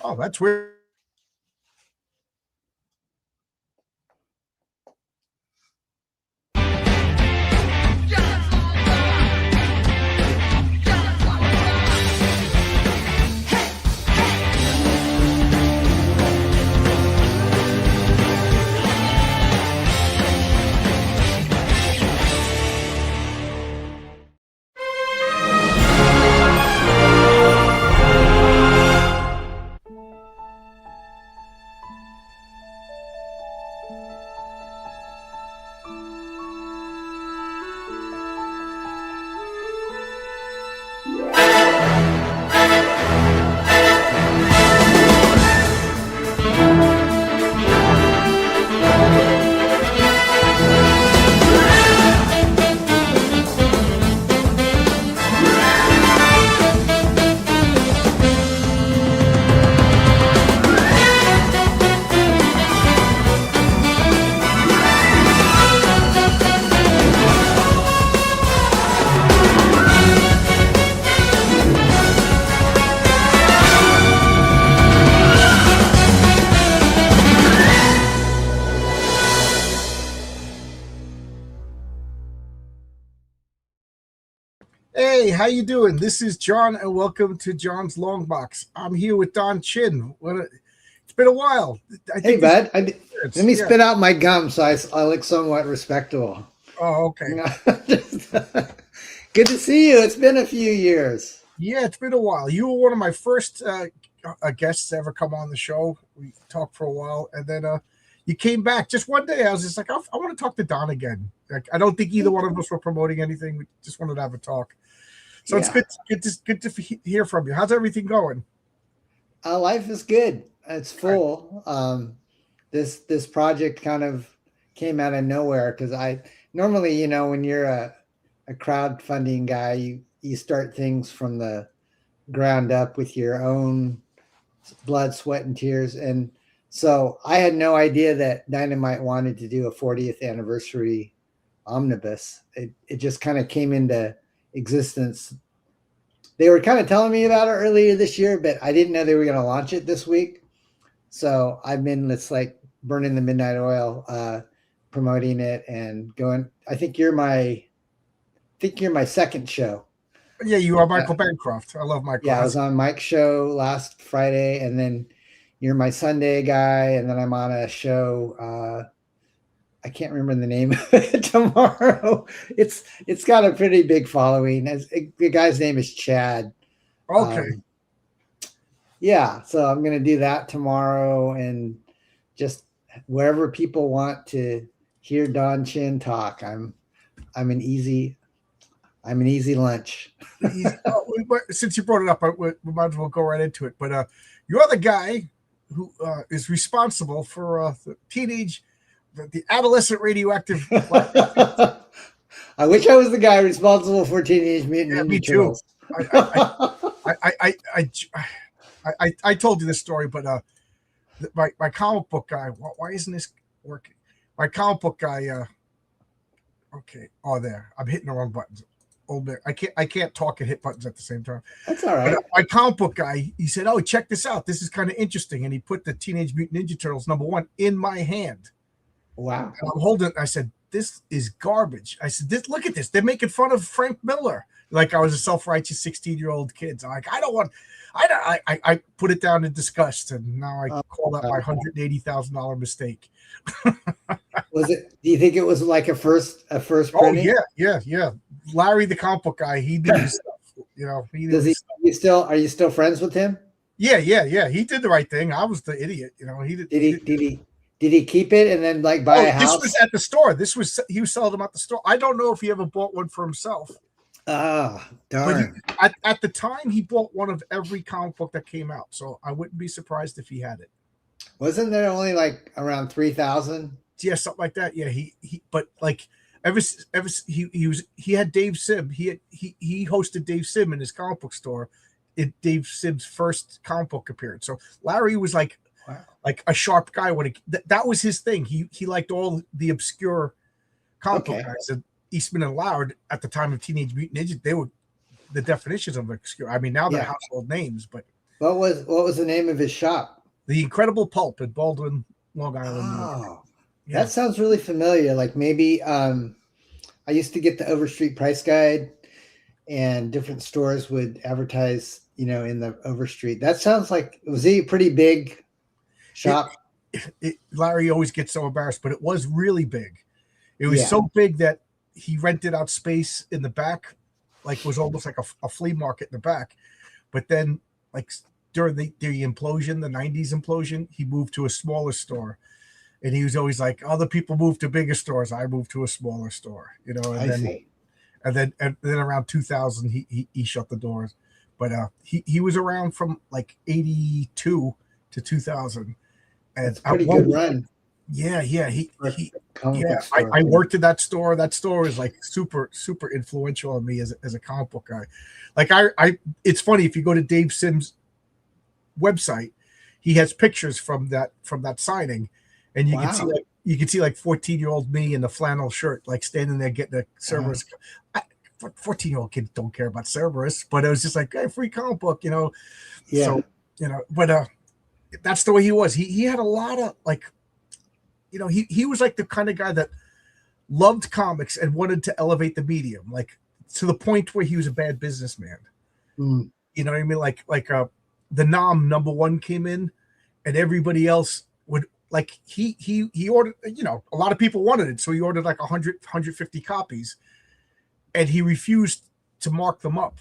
Oh, that's weird. Hey, how you doing? This is John, and welcome to John's Long Box. I'm here with Don Chin. It's been a while. Hey, bud. Let me spit out my gum so I look somewhat respectable. Oh, okay. Good to see you. It's been a few years. Yeah, it's been a while. You were one of my first guests to ever come on the show. We talked for a while, and then you came back. Just one day, I was just like, I want to talk to Don again. Like, I don't think either one of us were promoting anything. We just wanted to have a talk. So it's good to hear from you. How's everything going? Life is good. It's full. This project kind of came out of nowhere because I normally, when you're a crowdfunding guy, you start things from the ground up with your own blood, sweat, and tears. And so I had no idea that Dynamite wanted to do a 40th anniversary omnibus. It just kind of came into existence. They were kind of telling me about it earlier this year, but I didn't know they were going to launch it this week. So I've been burning the midnight oil, promoting it and going. I think you're my second show. Yeah, you are Michael Bancroft. I love Michael. Yeah, I was on Mike's show last Friday, and then you're my Sunday guy, and then I'm on a show. I can't remember the name of it tomorrow. It's got a pretty big following. The guy's name is Chad. Okay. Yeah, so I'm gonna do that tomorrow, and just wherever people want to hear Don Chin talk, I'm an easy lunch. Since you brought it up, we might as well go right into it. But you're the guy who is responsible for the adolescent radioactive. I wish I was the guy responsible for Teenage Mutant Ninja Turtles. I told you this story, but my comic book guy. Why isn't this working? My comic book guy. Okay. Oh, there. I'm hitting the wrong buttons. Old man. I can't talk and hit buttons at the same time. That's all right. But my comic book guy. He said, "Oh, check this out. This is kind of interesting." And he put the Teenage Mutant Ninja Turtles #1 in my hand. Wow. And I'm holding it. I said, "This is garbage." I said, "Look at this. They're making fun of Frank Miller." Like I was a self-righteous 16-year-old kid. I'm like, I put it down in disgust, and now I call that my $180,000 mistake. Was it? Do you think it was like a first printing? Oh yeah. Larry, the comic book guy, he did his stuff. Are you still friends with him? Yeah. He did the right thing. I was the idiot. Did he keep it and then buy a house? This was at the store. He was selling them at the store. I don't know if he ever bought one for himself. Ah, darn. But at the time, he bought one of every comic book that came out. So I wouldn't be surprised if he had it. Wasn't there only around 3,000? Yeah, something like that. Yeah, he had Dave Sim. He hosted Dave Sim in his comic book store in Dave Sim's first comic book appearance. So Larry was like a sharp guy when that was his thing. He liked all the obscure comic book guys. And Eastman and Laird at the time of Teenage Mutant Ninja, they were the definitions of obscure. I mean, now they're household names, but What was the name of his shop? The Incredible Pulp in Baldwin, Long Island. Oh, Yeah. that sounds really familiar. Like maybe I used to get the Overstreet Price Guide, and different stores would advertise, in the Overstreet. That sounds like, was he a pretty big shop? Larry always gets so embarrassed, but it was really big. It was so big that he rented out space in the back, like it was almost like a flea market in the back. But then, like during the implosion, the 90s implosion, he moved to a smaller store. And he was always like, other people move to bigger stores. I moved to a smaller store, and then around 2000, he shut the doors. But he was around from like 82 to 2000. And it's a pretty good run. Yeah. I worked at that store. That store is like super, super influential on me as a comic book guy. Like it's funny, if you go to Dave Sims' website, he has pictures from that signing, and you can see like 14-year-old me in the flannel shirt, like standing there getting a Cerberus. 14-year-old kids don't care about Cerberus, but it was just like, hey, free comic book, Yeah. So but that's the way he was. He had a lot of like, he was like the kind of guy that loved comics and wanted to elevate the medium, like to the point where he was a bad businessman. You know what I mean? Like the Nom #1 came in, and everybody else would like he ordered. A lot of people wanted it, so he ordered like 150 copies, and he refused to mark them up,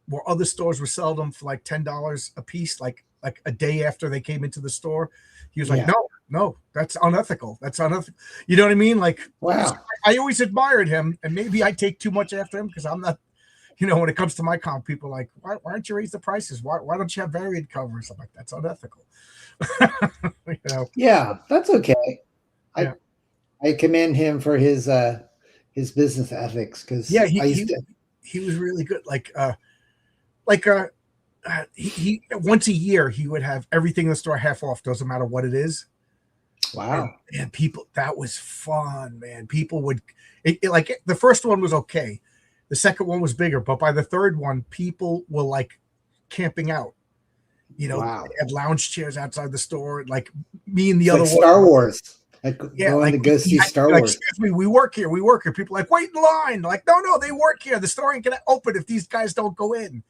where other stores were selling them for like $10 a piece, like a day after they came into the store. He was like, no, that's unethical. That's unethical. You know what I mean? Like, wow. I always admired him, and maybe I take too much after him because I'm not, when it comes to my comic, people are like, why don't you raise the prices? Why don't you have variant covers? I'm like, that's unethical. Yeah, that's okay. Yeah. I commend him for his business ethics, because he was really good. He once a year he would have everything in the store half off, doesn't matter what it is. Wow. And people, that was fun, man. People would like the first one was okay, the second one was bigger, but by the third one, people were like camping out. Wow. They had lounge chairs outside the store, like me and the it's other like Star Wars. Like going to go see Star Wars. Excuse me, we work here. People are like, wait in line. Like, no, they work here. The store ain't gonna open if these guys don't go in.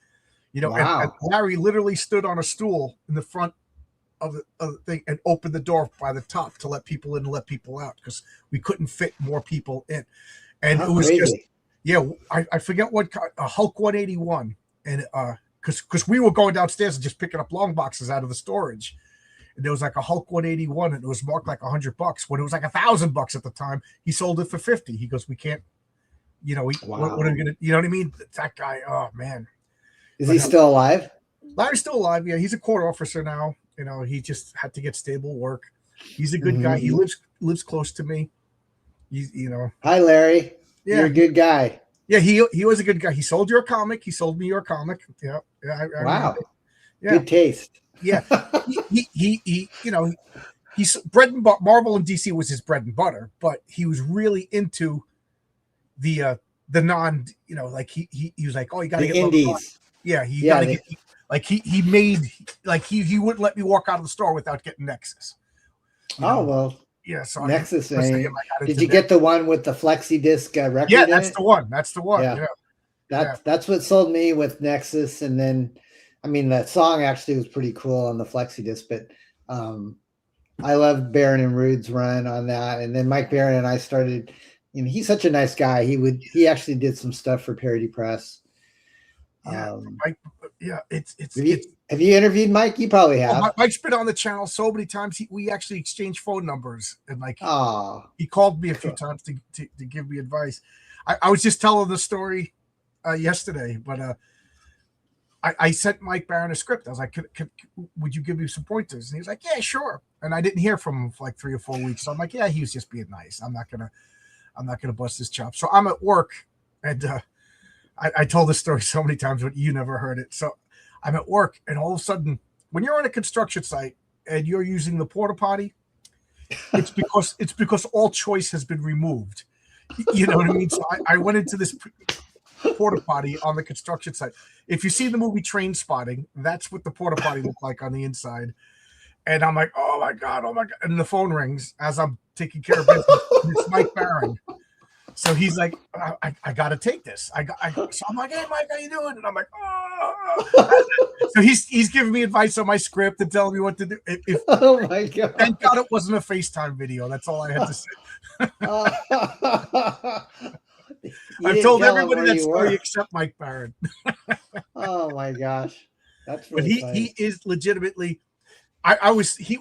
Wow. And Larry literally stood on a stool in the front of the thing and opened the door by the top to let people in and let people out, because we couldn't fit more people in. And it was crazy. I forget what a Hulk 181, and because we were going downstairs and just picking up long boxes out of the storage. And there was like a Hulk 181, and it was marked like $100. When it was like $1,000 at the time, he sold it for $50. He goes, we can't, what are we gonna, you know what I mean? That guy, oh man. Is he still alive? Larry's still alive. Yeah, he's a court officer now. He just had to get stable work. He's a good guy. He lives close to me. Hi, Larry. Yeah. You're a good guy. Yeah, he was a good guy. He sold your comic. He sold me your comic. Yeah. Wow. Yeah. Good taste. Yeah. He's bread and butter. Marvel and DC was his bread and butter, but he was really into the non, like he was like, oh, you got to get indies. Yeah, he made like he wouldn't let me walk out of the store without getting Nexus. Well. Yeah, so Nexus. Did you get the one with the flexi disc record? Yeah, that's the one. That's the one. Yeah. That's what sold me with Nexus, and then, that song actually was pretty cool on the flexi disc, but I loved Baron and Rude's run on that, and then Mike Baron and I started. He's such a nice guy. He actually did some stuff for Parody Press. Have you interviewed Mike? You probably have. Mike's been on the channel so many times. We actually exchanged phone numbers, and he called me a few times to give me advice. I was just telling the story yesterday, but I sent Mike Baron a script. I was like, would you give me some pointers? And he was like, yeah, sure. And I didn't hear from him for like 3 or 4 weeks. So I'm like, yeah, he was just being nice. I'm not gonna bust his chops. So I'm at work, and I told this story so many times, but you never heard it. So I'm at work, and all of a sudden, when you're on a construction site and you're using the porta potty, it's because all choice has been removed. You know what I mean? So I went into this porta potty on the construction site. If you see the movie Train Spotting, that's what the porta potty looked like on the inside. And I'm like, oh my god, and the phone rings as I'm taking care of business. It's Mike Barron. So he's like, I got to take this. So I'm like, hey, Mike, how you doing? And I'm like, oh. So he's giving me advice on my script and telling me what to do. Oh my god! Thank God it wasn't a FaceTime video. That's all I had to say. I've told everybody that story except Mike Barron. Oh my gosh, that's really funny. He is legitimately.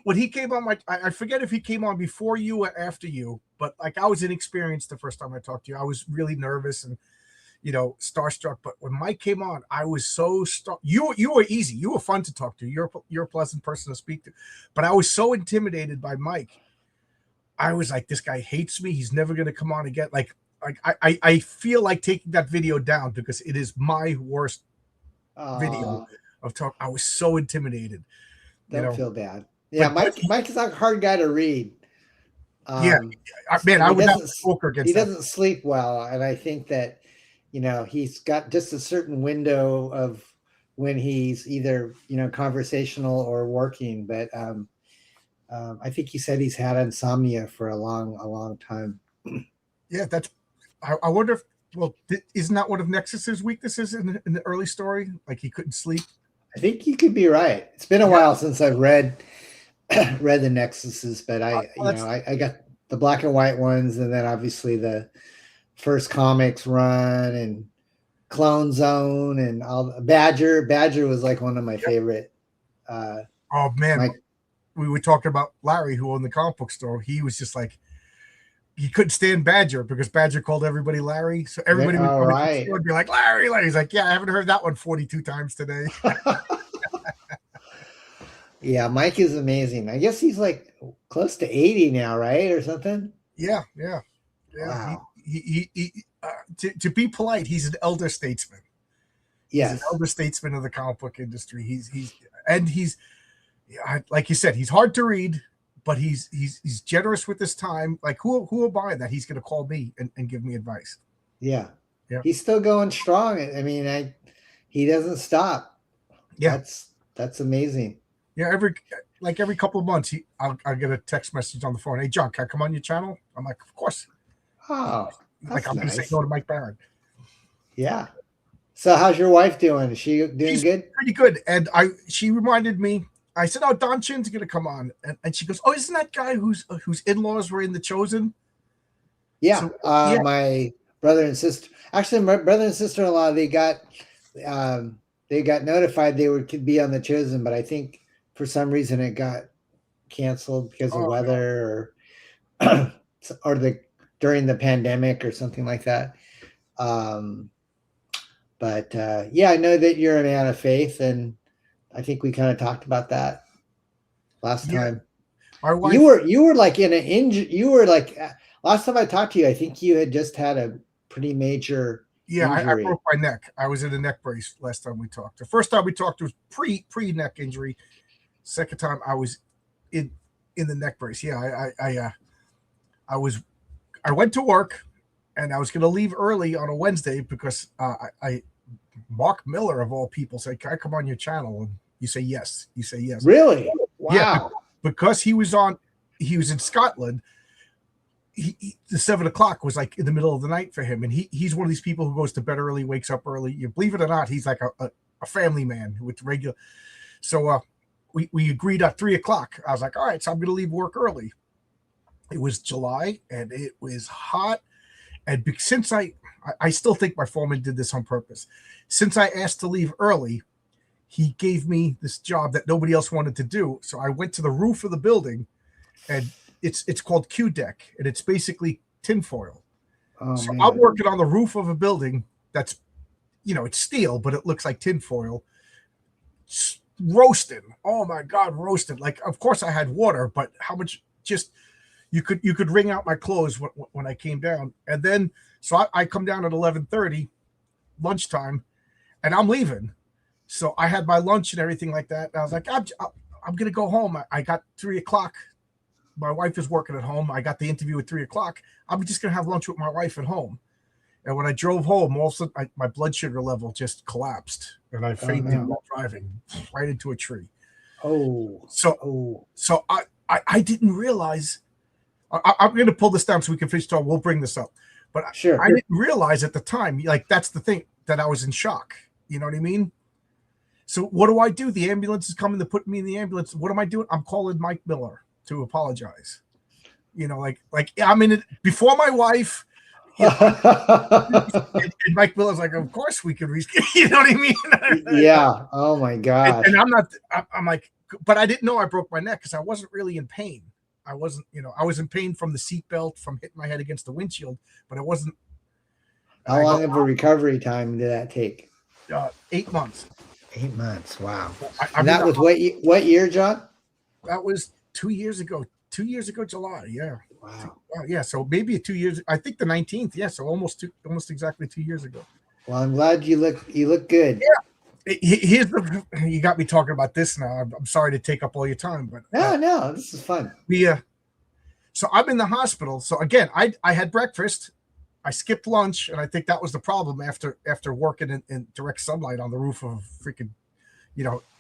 When he came on I forget if he came on before you or after you, but like I was inexperienced the first time I talked to you. I was really nervous and starstruck. But when Mike came on, I was so you were easy. You were fun to talk to. You're a pleasant person to speak to. But I was so intimidated by Mike. I was like, this guy hates me. He's never gonna come on again. Like I feel like taking that video down because it is my worst video of talk. I was so intimidated. Don't feel bad. Yeah, Mike is a hard guy to read. Man, I would not poker against. He doesn't sleep well, and I think that he's got just a certain window of when he's either conversational or working. But I think he said he's had insomnia for a long time. Yeah, that's. I wonder if. Well, isn't that one of Nexus's weaknesses in the early story? Like he couldn't sleep. I think you could be right. It's been a while since I've read the Nexuses, but I got the black and white ones, and then obviously the first comics run and Clone Zone and all. Badger was like one of my favorite. Oh man, we were talking about Larry, who owned the comic book store. He was just like, he couldn't stand Badger because Badger called everybody Larry. So everybody would come to the store and be like, Larry. He's like, yeah, I haven't heard that one 42 times today. Yeah, Mike is amazing. I guess he's like close to 80 now, right? Or something? Yeah. Wow. To be polite, he's an elder statesman. Yes. He's an elder statesman of the comic book industry. He's like you said, he's hard to read. But he's generous with his time. Like who am I that he's going to call me and give me advice? Yeah. He's still going strong. I mean, he doesn't stop. Yeah, that's amazing. Yeah, every couple of months, I'll get a text message on the phone. Hey, John, can I come on your channel? I'm like, of course. Oh, like I'm going to say no to Mike Barron. Yeah. So how's your wife doing? Is she doing She's good? Pretty good. And she reminded me. I said, "Oh, Don Chin's going to come on," and she goes, "Oh, isn't that guy whose in-laws were in The Chosen?" Yeah, so, my brother and sister. Actually, my brother and sister-in-law they got notified they could be on The Chosen, but I think for some reason it got canceled because of weather or during the pandemic or something like that. But I know that you're a man of faith and. I think we kind of talked about that last time. Our wife, you were like in an injury. You were like last time I talked to you. I think you had just had a pretty major. Yeah, I broke my neck. I was in a neck brace last time we talked. The first time we talked was pre neck injury. Second time I was in the neck brace. Yeah, I went to work and I was going to leave early on a Wednesday because Mark Miller of all people said, "Can I come on your channel?" And you say yes. You say yes. Really? Wow. Yeah, because he was in Scotland. The 7 o'clock was like in the middle of the night for him, and he's one of these people who goes to bed early, wakes up early. You believe it or not, he's like a family man with regular. So we agreed at 3 o'clock. I was like, all right, so I'm going to leave work early. It was July and it was hot, and since I still think my foreman did this on purpose. Since I asked to leave early, he gave me this job that nobody else wanted to do. So I went to the roof of the building, and it's called Q deck, and it's basically tinfoil. Oh, so man. I'm working on the roof of a building that's, it's steel, but it looks like tinfoil. Roasting. Oh my God, roasted. Like, of course I had water, but how much just you could wring out my clothes when I came down. And then, so I come down at 11:30, lunchtime, and I'm leaving. So I had my lunch and everything like that. And I was like, I'm going to go home. I got 3 o'clock. My wife is working at home. I got the interview at 3 o'clock. I'm just going to have lunch with my wife at home. And when I drove home, all of a sudden my blood sugar level just collapsed, and I Oh fainted no. while driving right into a tree. Oh. So, Oh. so I didn't realize. I'm going to pull this down so we can finish talking. We'll bring this up, but Sure. I didn't realize at the time. Like that's the thing, that I was in shock. You know what I mean? So what do? The ambulance is coming to put me in the ambulance. What am I doing? I'm calling Mike Miller to apologize. You know, like I'm in it before my wife. You know, and Mike Miller's like, of course we could reschedule. You know what I mean? Yeah. Oh my gosh. And I'm not. I'm like, but I didn't know I broke my neck because I wasn't really in pain. I wasn't, I was in pain from the seatbelt, from hitting my head against the windshield, but I wasn't. How long of a recovery time did that take? 8 months. 8 months. Wow. I And that was what year, John? That was 2 years ago. 2 years ago, July. Yeah. Wow. Yeah. So maybe 2 years. I think the 19th. Yeah. So almost exactly 2 years ago. Well, I'm glad you look good. Yeah. Here's you got me talking about this now. I'm sorry to take up all your time, but no, this is fun. So I'm in the hospital. So again, I had breakfast. I skipped lunch, and I think that was the problem after working in direct sunlight on the roof of freaking,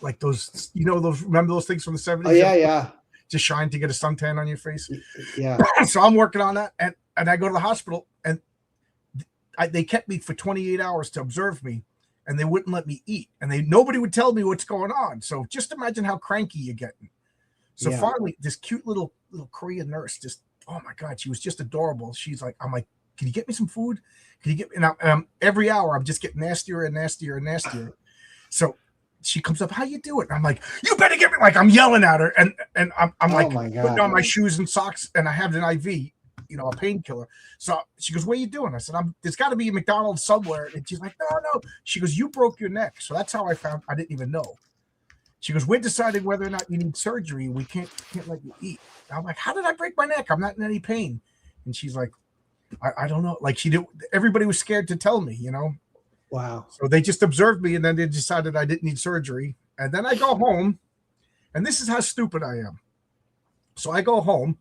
like those, remember those things from the 70s? Oh yeah. Just shine to get a suntan on your face. Yeah. So I'm working on that, and I go to the hospital, and they kept me for 28 hours to observe me, and they wouldn't let me eat, and nobody would tell me what's going on. So just imagine how cranky you're getting. So finally, this cute little Korean nurse, just, oh my God, she was just adorable. She's like, I'm like, can you get me some food? Can you get me? And every hour I'm just getting nastier and nastier and nastier. So she comes up, how you doing? I'm like, you better get me. Like I'm yelling at her, and I'm like putting on my shoes and socks, and I have an IV, a painkiller. So she goes, what are you doing? I said, there's got to be a McDonald's somewhere. And she's like, no. She goes, you broke your neck. So that's how I didn't even know. She goes, we're deciding whether or not you need surgery. We can't let you eat. I'm like, how did I break my neck? I'm not in any pain. And she's like, I don't know. Like everybody was scared to tell me, Wow. So they just observed me, and then they decided I didn't need surgery. And then I go home, and this is how stupid I am. So I go home.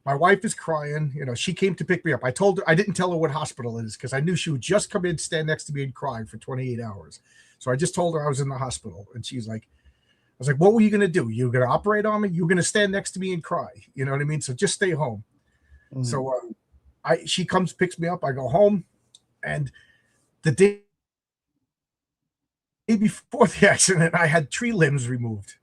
My wife is crying. She came to pick me up. I didn't tell her what hospital it is because I knew she would just come in, stand next to me, and cry for 28 hours. So I just told her I was in the hospital, and she's like, I was like, what were you going to do? You were going to operate on me? You were going to stand next to me and cry. You know what I mean? So just stay home. Mm-hmm. So she comes, picks me up. I go home, and the day before the accident, I had tree limbs removed.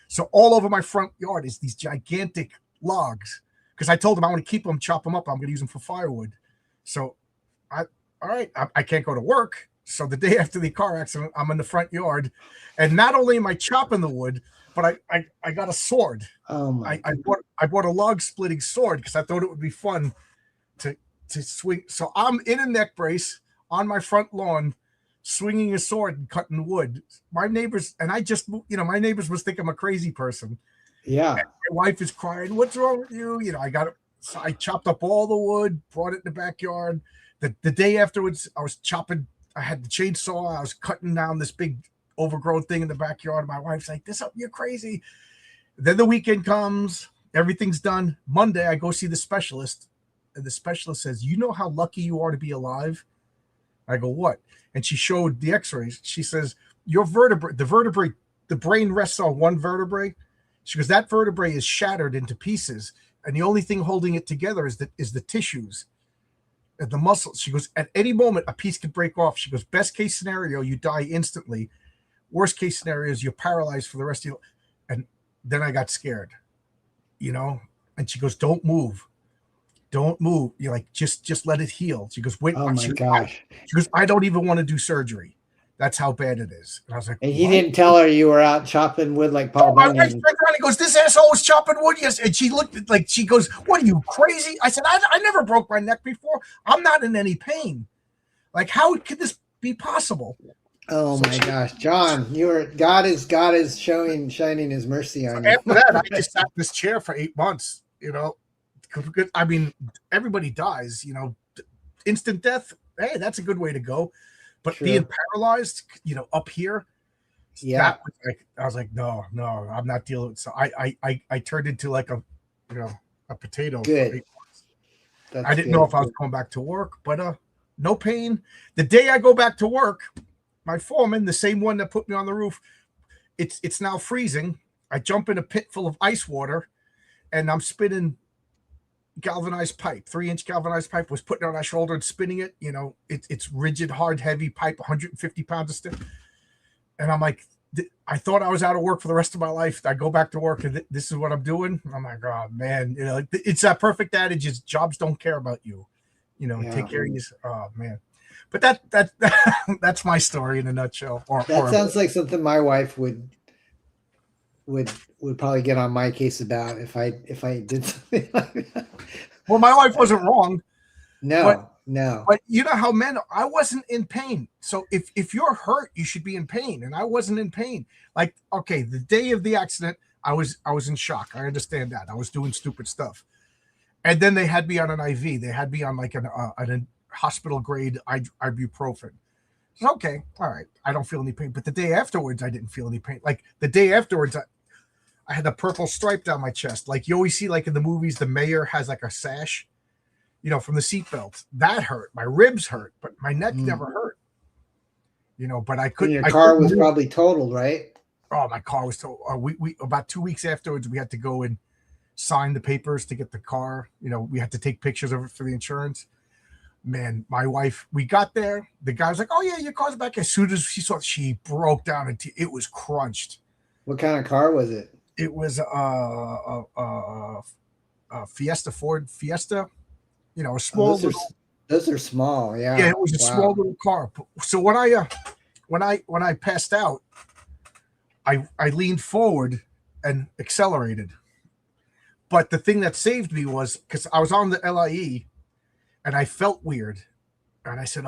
So all over my front yard is these gigantic logs because I told them I want to keep them, chop them up. I'm going to use them for firewood. So all right, I can't go to work. So the day after the car accident, I'm in the front yard, and not only am I chopping the wood, but I got a sword. Oh my! I bought a log splitting sword because I thought it would be fun to swing. So I'm in a neck brace on my front lawn, swinging a sword and cutting wood. My neighbors and I just, my neighbors must think I'm a crazy person. Yeah. And my wife is crying. What's wrong with you? I got it. So I chopped up all the wood, brought it in the backyard. The day afterwards, I was chopping. I had the chainsaw. I was cutting down this big overgrown thing in the backyard. My wife's like, you're crazy. Then the weekend comes. Everything's done. Monday, I go see the specialist. And the specialist says, you know how lucky you are to be alive? I go, what? And she showed the x-rays. She says, your the brain rests on one vertebrae. She goes, that vertebrae is shattered into pieces. And the only thing holding it together is the tissues and the muscles. She goes, at any moment, a piece could break off. She goes, best case scenario, you die instantly. Worst case scenario is you're paralyzed for the rest of your life. And then I got scared, and she goes, don't move. Don't move. You're like, just let it heal. She goes, wait. Oh my gosh. She goes, I don't even want to do surgery. That's how bad it is. And I was like, and he didn't tell her you were out chopping wood like Paul Bunyan. My wife turned around and goes, this asshole was chopping wood. Yes. And she looked like, she goes, what are you, crazy? I said, I never broke my neck before. I'm not in any pain. Like, how could this be possible? Oh my gosh, John, God is shining his mercy on you. After that, I just sat in this chair for 8 months, I mean, everybody dies, instant death. Hey, that's a good way to go. But being paralyzed, up here, that was like, I was like, no, I'm not dealing with. So I turned into like a potato. Good. I didn't know if I was going back to work, but no pain. The day I go back to work, my foreman, the same one that put me on the roof, it's now freezing. I jump in a pit full of ice water, and I'm spinning galvanized pipe, 3-inch galvanized pipe, was putting it on my shoulder and spinning it. It's rigid, hard, heavy pipe, 150 pounds of stick. And I'm like, I thought I was out of work for the rest of my life. I go back to work and this is what I'm doing. I'm like, oh man, it's that perfect adage is jobs don't care about you. Take care of you. Oh man. But that's my story in a nutshell. That sounds like something my wife would probably get on my case about if I did something like that. Well, my wife wasn't wrong. No. But you know how I wasn't in pain. So if you're hurt, you should be in pain. And I wasn't in pain. Like, okay, the day of the accident, I was in shock. I understand that. I was doing stupid stuff. And then they had me on an IV. They had me on like a hospital grade ibuprofen. It's okay. All right. I don't feel any pain. But the day afterwards, I didn't feel any pain. Like the day afterwards, I had a purple stripe down my chest. Like you always see like in the movies, the mayor has like a sash, from the seatbelt. That hurt. My ribs hurt, but my neck never hurt. But I couldn't. Your car was probably totaled, right? Oh, my car was totaled. We about 2 weeks afterwards, we had to go and sign the papers to get the car. We had to take pictures of it for the insurance. Man, my wife, we got there. The guy was like, "Oh yeah, your car's back." As soon as she saw it, she broke down and it was crunched. What kind of car was it? It was a Fiesta, Ford Fiesta. A small. Those are small. Yeah. Yeah, it was a small little car. So when I passed out, I leaned forward and accelerated. But the thing that saved me was because I was on the LIE, and I felt weird, and I said,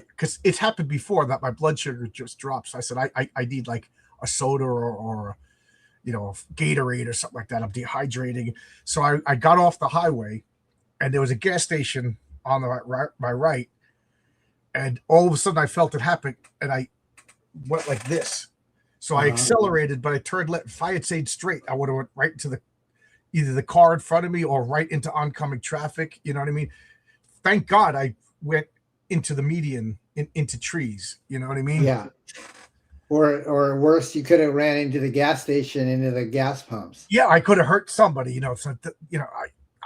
because it's happened before that my blood sugar just drops. I said I need like a soda or Gatorade or something like that. I'm dehydrating. So I got off the highway, and there was a gas station on my right, and all of a sudden I felt it happen, and I went like this. So I accelerated, but I turned left. If I had stayed straight, I would have went right into either the car in front of me or right into oncoming traffic. You know what I mean? Thank God I went into the median, into trees. You know what I mean? Yeah. Or worse, you could have ran into the gas station, into the gas pumps. Yeah, I could have hurt somebody. So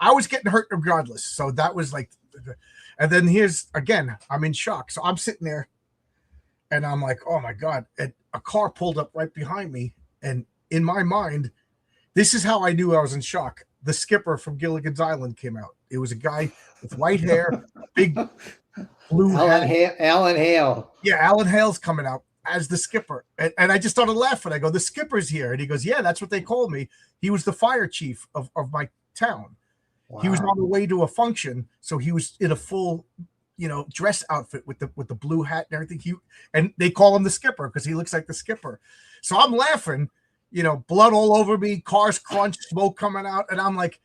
I was getting hurt regardless. So that was like, and then again, I'm in shock. So I'm sitting there, and I'm like, oh my God! And a car pulled up right behind me, and in my mind, this is how I knew I was in shock. The skipper from Gilligan's Island came out. It was a guy with white hair, big blue hat. Alan Hale. Yeah, Alan Hale's coming out as the skipper. And I just started laughing. I go, the skipper's here. And he goes, yeah, that's what they call me. He was the fire chief of my town. Wow. He was on the way to a function. So he was in a full, dress outfit with the blue hat and everything. And they call him the skipper because he looks like the skipper. So I'm laughing, blood all over me, cars crunch, smoke coming out. And I'm like,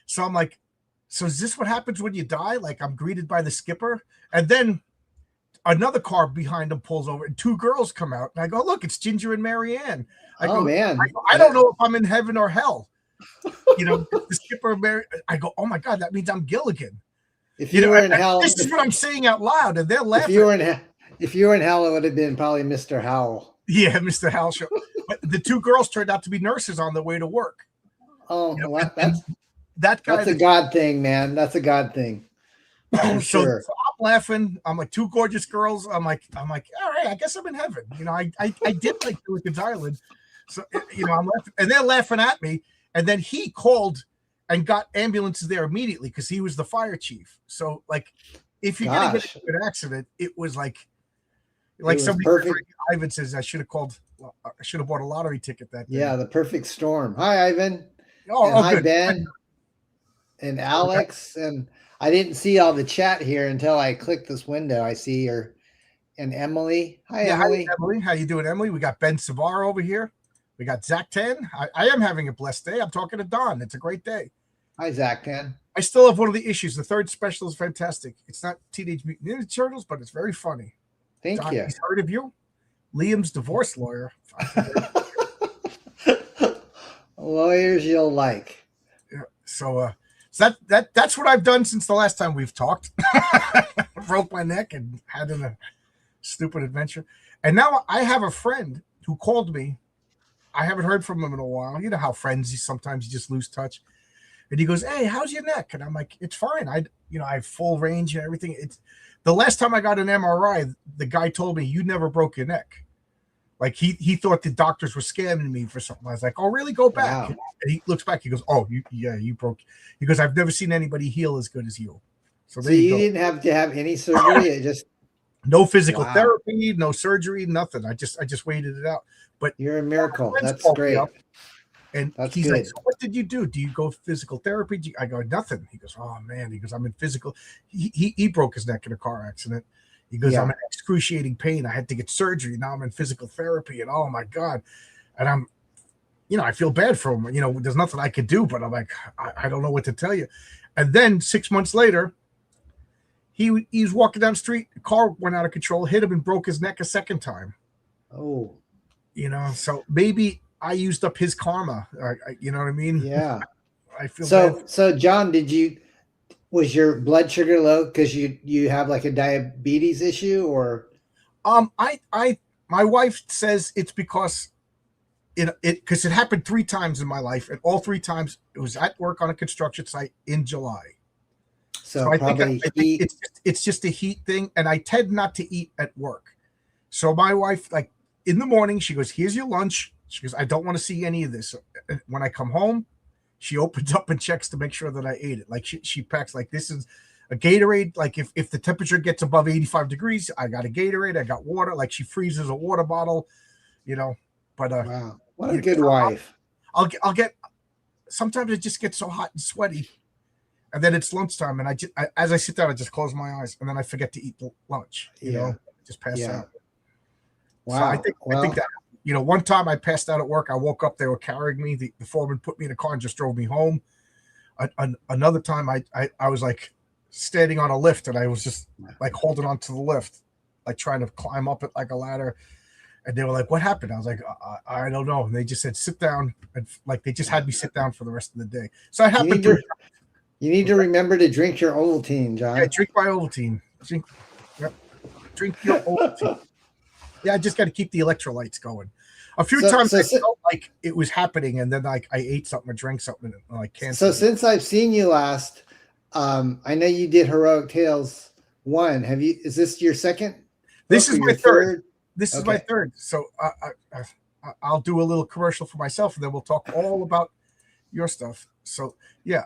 so is this what happens when you die? Like I'm greeted by the skipper. And then another car behind him pulls over and 2 girls come out. And I go, look, it's Ginger and Marianne. I don't know if I'm in heaven or hell. The skipper, I go, oh my God, that means I'm Gilligan. If you were in hell, this is what I'm saying out loud. And they're laughing. If you were in hell, it would have been probably Mr. Howell. Yeah, Mr. Howell show. But the 2 girls turned out to be nurses on their way to work. Oh, that guy. That's a God thing, man. That's a God thing. So I'm laughing. I'm like 2 gorgeous girls. I'm like, all right, I guess I'm in heaven. I did like Gilligan's Island. So, I'm laughing, and they're laughing at me. And then he called and got ambulances there immediately because he was the fire chief. So, like, if you're going to get into an accident, it was like somebody Ivan says, I should have bought a lottery ticket that day. Yeah, the perfect storm. Hi, Ivan. Hi, Ben. And Alex. And I didn't see all the chat here until I clicked this window. I see and Emily. Hi, Emily. Hi, Emily. How you doing, Emily? We got Ben Savar over here. We got Zach 10. I am having a blessed day. I'm talking to Don. It's a great day. Hi, Zach 10. I still have one of the issues. The 3rd special is fantastic. It's not Teenage Mutant Ninja Turtles, but it's very funny. Thank you. He's heard of you. Liam's divorce lawyer. Lawyers you'll like. Yeah. So So that's what I've done since the last time we've talked. Broke my neck and had a stupid adventure. And now I have a friend who called me. I haven't heard from him in a while. You know how friends, sometimes you just lose touch. And he goes, "Hey, how's your neck?" And I'm like, "It's fine. I have full range and everything." It's the last time I got an MRI, the guy told me, "You never broke your neck." Like he thought the doctors were scamming me for something. I was like, "Oh, really? Go back." Wow. And he looks back. He goes, "Oh, you broke." He goes, "I've never seen anybody heal as good as you." So So there you you go. didn't have to have any surgery. It just No physical Wow. therapy, no surgery, nothing. I just waited it out. But You're a miracle. friends That's called me great. up, and That's he's like, good. "So what did you do? Do you go physical therapy?" I go, "Nothing." He goes, "Oh man." He goes, "I'm in physical." He broke his neck in a car accident. He goes, "I'm Yeah. in excruciating pain. I had to get surgery. Now I'm in physical therapy, and oh my god." And I feel bad for him. There's nothing I could do, but I'm like, I don't know what to tell you. And then 6 months later, he's walking down the street. The car went out of control, hit him, and broke his neck a second time. Oh, So maybe I used up his karma. You know what I mean? yeah. I feel bad. So John, was your blood sugar low because you have like a diabetes issue or? My wife says it's because because it happened 3 times in my life, and all 3 times it was at work on a construction site in July. So I probably think heat. it's just a heat thing, and I tend not to eat at work. So my wife, like in the morning, she goes, "Here's your lunch." She goes, "I don't want to see any of this." And when I come home, she opens up and checks to make sure that I ate it. Like she packs like this is a Gatorade. Like if the temperature gets above 85 degrees, I got a Gatorade. I got water. Like she freezes a water bottle, you know. But Wow, what a good wife. I'll get. Sometimes it just gets so hot and sweaty, and then it's lunchtime, and as I sit down, I just close my eyes, and then I forget to eat lunch. Just pass out. Wow. So I think that one time I passed out at work. I woke up, they were carrying me. The foreman put me in a car and just drove me home. Another time I was like standing on a lift, and I was just like holding on to the lift, like trying to climb up it like a ladder. And they were like, "What happened?" I was like, I don't know. And they just said, "Sit down." And like, they just had me sit down for the rest of the day. So I happened to. You need to remember to drink your Ovaltine, John. Yeah, drink my Ovaltine. Drink your Ovaltine. Yeah, I just got to keep the electrolytes going. A few times I felt like it was happening, and then like I ate something or drank something, and I can't. So since I've seen you last, I know you did Heroic Tales 1. Is this your second? This is my third. This is my third. So I'll do a little commercial for myself, and then we'll talk all about your stuff. So yeah,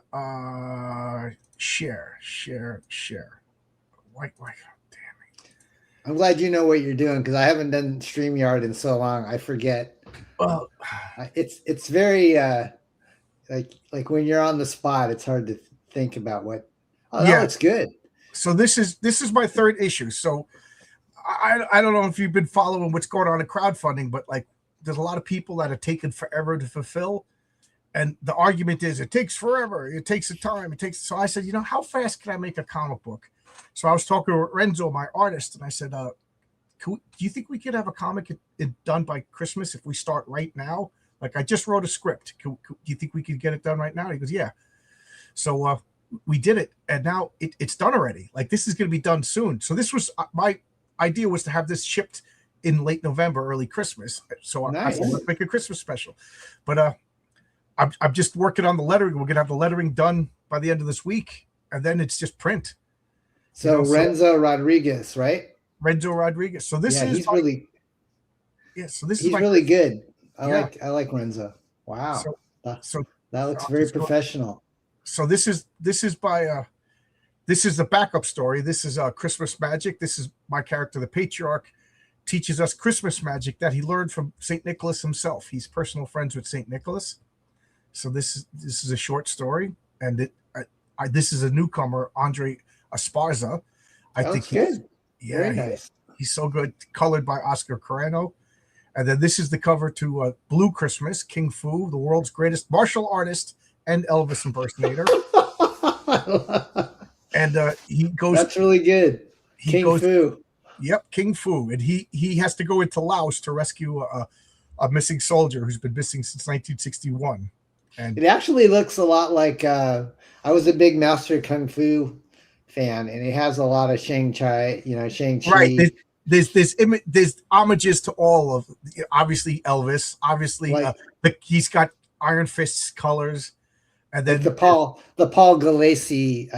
share. Why? Damn it! I'm glad you know what you're doing because I haven't done StreamYard in so long. I forget. Well, it's very like when you're on the spot, it's hard to think about what. Oh, that looks good. So this is my third issue. So I don't know if you've been following what's going on in crowdfunding, but like there's a lot of people that are taking forever to fulfill. And the argument is it takes forever. It takes the time. So I said, how fast can I make a comic book? So I was talking to Renzo, my artist, and I said, do you think we could have a comic done by Christmas if we start right now? Like I just wrote a script. Do you think we could get it done right now? He goes, yeah. So we did it, and now it's done already. Like this is going to be done soon. So this was my idea was to have this shipped in late November, early Christmas. So I said, let's make a Christmas special. But I'm just working on the lettering. We're gonna have the lettering done by the end of this week, and then it's just print. So Renzo Rodriguez, right? Renzo Rodriguez. So this is he's really. Yeah. So this he's really good. I like Renzo. Wow. So that looks very professional. So this is by this is the backup story. This is Christmas magic. This is my character, the patriarch, teaches us Christmas magic that he learned from St. Nicholas himself. He's personal friends with St. Nicholas. So this is a short story, and this is a newcomer, Andre Esparza. I think he's good. Yeah, very nice. He's so good. Colored by Oscar Carreno. And then this is the cover to Blue Christmas, King Fu, the world's greatest martial artist and Elvis impersonator. And he goes. That's really good. King Fu. Yep, King Fu, and he has to go into Laos to rescue a missing soldier who's been missing since 1961. And It actually looks a lot like I was a big Master Kung Fu fan, and it has a lot of Shang-Chi, right, Shang-Chi, there's homages to all of, obviously Elvis, obviously like he's got Iron Fist's colors, and like then the Paul Galassi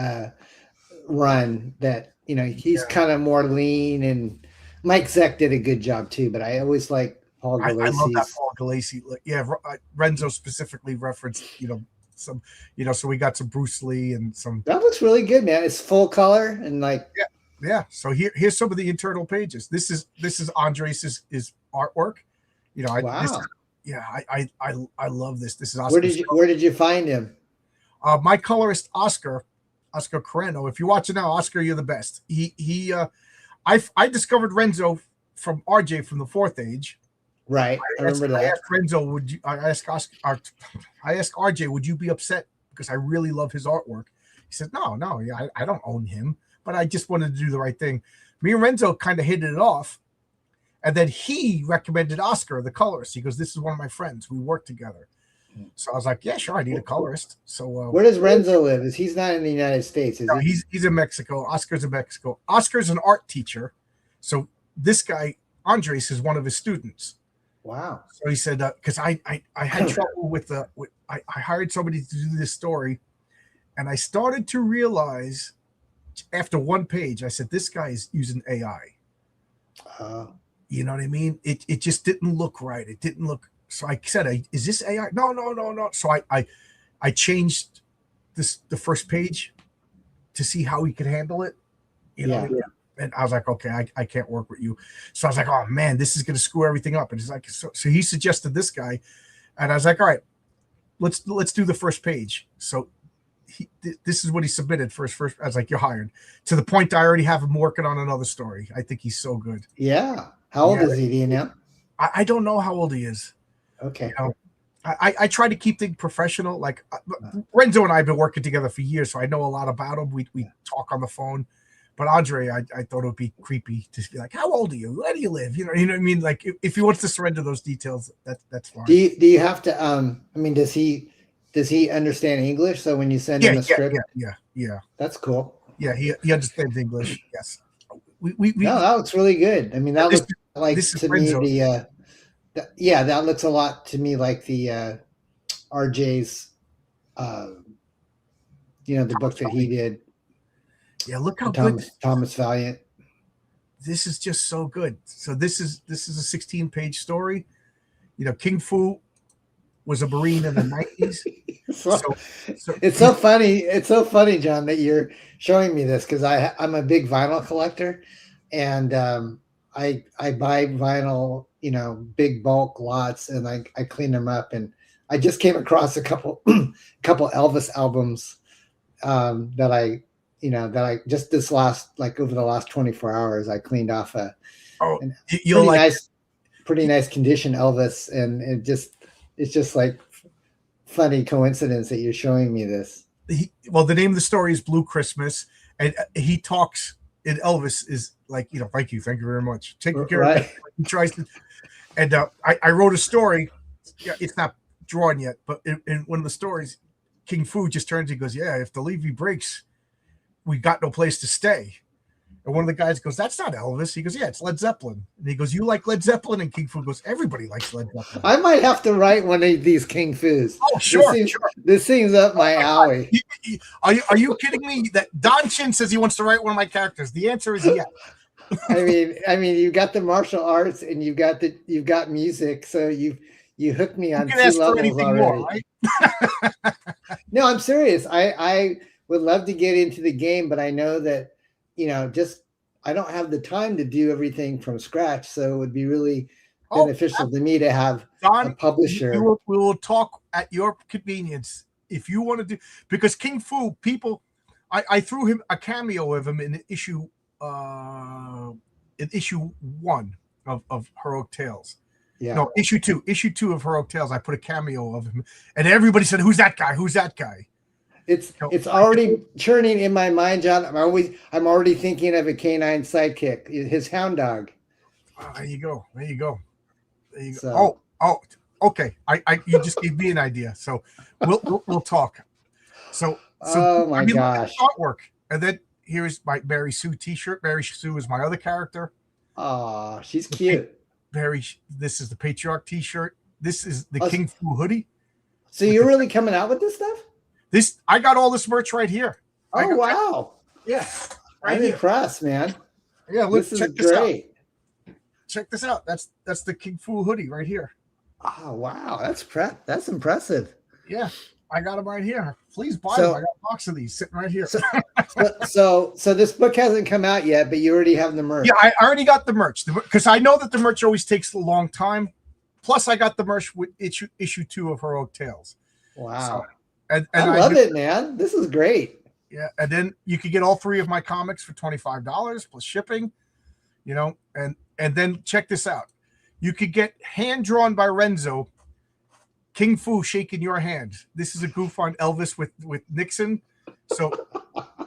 run that he's yeah, kind of more lean, and Mike Zeck did a good job too, but I always like Paul I love that Galassi's. Paul Galassi. Yeah, Renzo specifically referenced, some, so we got some Bruce Lee and some. That looks really good, man. It's full color and like Yeah, yeah. So here's some of the internal pages. This is Andres' is artwork. This, wow. yeah, I love this. This is Where Oscar. did you find him? My colorist Oscar Carreno. If you're watching now, Oscar, you're the best. I discovered Renzo from RJ from the Fourth Age. Right, I remember I that. asked Renzo, would you? I asked I asked RJ, would you be upset because I really love his artwork? He said, no, yeah, I don't own him, but I just wanted to do the right thing. Me and Renzo kind of hit it off, and then he recommended Oscar, the colorist. He goes, "This is one of my friends. We work together." So I was like, "Yeah, sure, I need a colorist." So Where does Renzo live? Is he's not in the United States? Is no, he? he's in Mexico. Oscar's in Mexico. Oscar's an art teacher, so this guy Andres is one of his students. Wow. So he said, because I had trouble with I hired somebody to do this story, and I started to realize after one page, I said, this guy is using AI. You know what I mean? It just didn't look right. It didn't look. So I said, is this AI? No. So I changed the first page to see how he could handle it. Yeah. And I was like, okay, I can't work with you. So I was like, oh man, this is going to screw everything up. And he's like, so he suggested this guy, and I was like, all right, let's do the first page. So this is what he submitted for his first. I was like, you're hired. To the point I already have him working on another story. I think he's so good. Yeah. How old is he? Do you know? I don't know how old he is. Okay. I try to keep things professional. Like Renzo and I have been working together for years, so I know a lot about him. We talk on the phone. But Andre, I thought it would be creepy to be like, "How old are you? Where do you live?" You know what I mean? Like, if he wants to surrender those details, that's fine. Do you have to? I mean, does he understand English? So when you send him a script, yeah, that's cool. Yeah, he understands English. Yes, we no, that looks really good. I mean, that looks like to me that looks a lot to me like the RJ's, the book that he did. Yeah, look how good Thomas Valiant. This is just so good. So this is a 16-page story. King Fu was a Marine in the 90s. so it's so funny. It's so funny, John, that you're showing me this because I'm a big vinyl collector, and I buy vinyl, big bulk lots, and I clean them up. And I just came across a couple Elvis albums that I just this last, like over the last 24 hours, I cleaned off pretty nice condition Elvis, and it's just like funny coincidence that you're showing me this. The name of the story is Blue Christmas, and he talks in Elvis is like, thank you very much, taking care of it. He tries to, and I wrote a story. Yeah, it's not drawn yet, but in one of the stories, King Fu just turns, he goes, yeah, if the levee breaks, we got no place to stay. And one of the guys goes, that's not Elvis. He goes, yeah, it's Led Zeppelin. And he goes, you like Led Zeppelin? And King Fu goes, everybody likes Led Zeppelin. I might have to write one of these King Fus. Oh, sure. This seems up my alley. Are you kidding me? That Don Chin says he wants to write one of my characters. The answer is yes. I mean, you got the martial arts and you've got music, so you hooked me on 2 levels already. More, right? No, I'm serious. I would love to get into the game, but I know that I don't have the time to do everything from scratch, so it would be really beneficial to me to have a publisher. We will talk at your convenience if you want to do, because King Fu, people, I threw him a cameo of him in issue 1 of Heroic Tales. Yeah. No, issue 2 of Heroic Tales. I put a cameo of him, and everybody said, "Who's that guy? Who's that guy?" It's already churning in my mind, John. I'm already thinking of a canine sidekick, his hound dog. There you go. So. Okay, I you just gave me an idea, so we'll talk. So Oh my look at gosh. the artwork, and then here's my Mary Sue T-shirt. Mary Sue is my other character. Oh, she's The pa- cute. This is the Patriarch T-shirt. This is the Oh, King Fu hoodie. so With you're really coming out with this stuff? I got all this merch right here. Oh wow. Yeah, right I'm here. impressed, man. Yeah, look, This is check this out. great. Check this out. That's the King Fu hoodie right here. Oh wow, that's impressive. Yeah, I got them right here. Please buy So- them. I got a box of these sitting right here. So this book hasn't come out yet, but you already have the merch. Yeah, I already got the merch because I know that the merch always takes a long time. Plus, I got the merch with issue 2 of Heroic Tales. Wow. And I love it, man. This is great. Yeah, and then you could get all 3 of my comics for $25 plus shipping. You know, and then check this out. You could get hand drawn by Renzo, King Fu shaking your hand. This is a goof on Elvis with Nixon. So,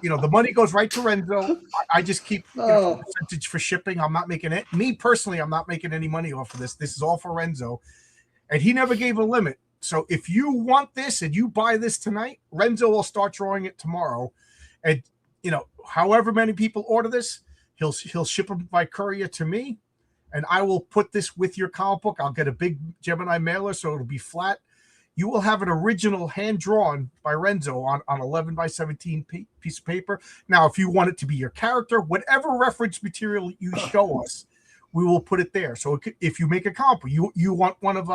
you know, the money goes right to Renzo. I just keep a percentage for shipping. I'm not making it. Me personally, I'm not making any money off of this. This is all for Renzo. And he never gave a limit. So if you want this and you buy this tonight, Renzo will start drawing it tomorrow. And, you know, however many people order this, he'll ship them by courier to me. And I will put this with your comic book. I'll get a big Gemini mailer so it'll be flat. You will have an original hand-drawn by Renzo on 11 by 17 piece of paper. Now, if you want it to be your character, whatever reference material you show us, we will put it there. So if you make a comic book, you want one of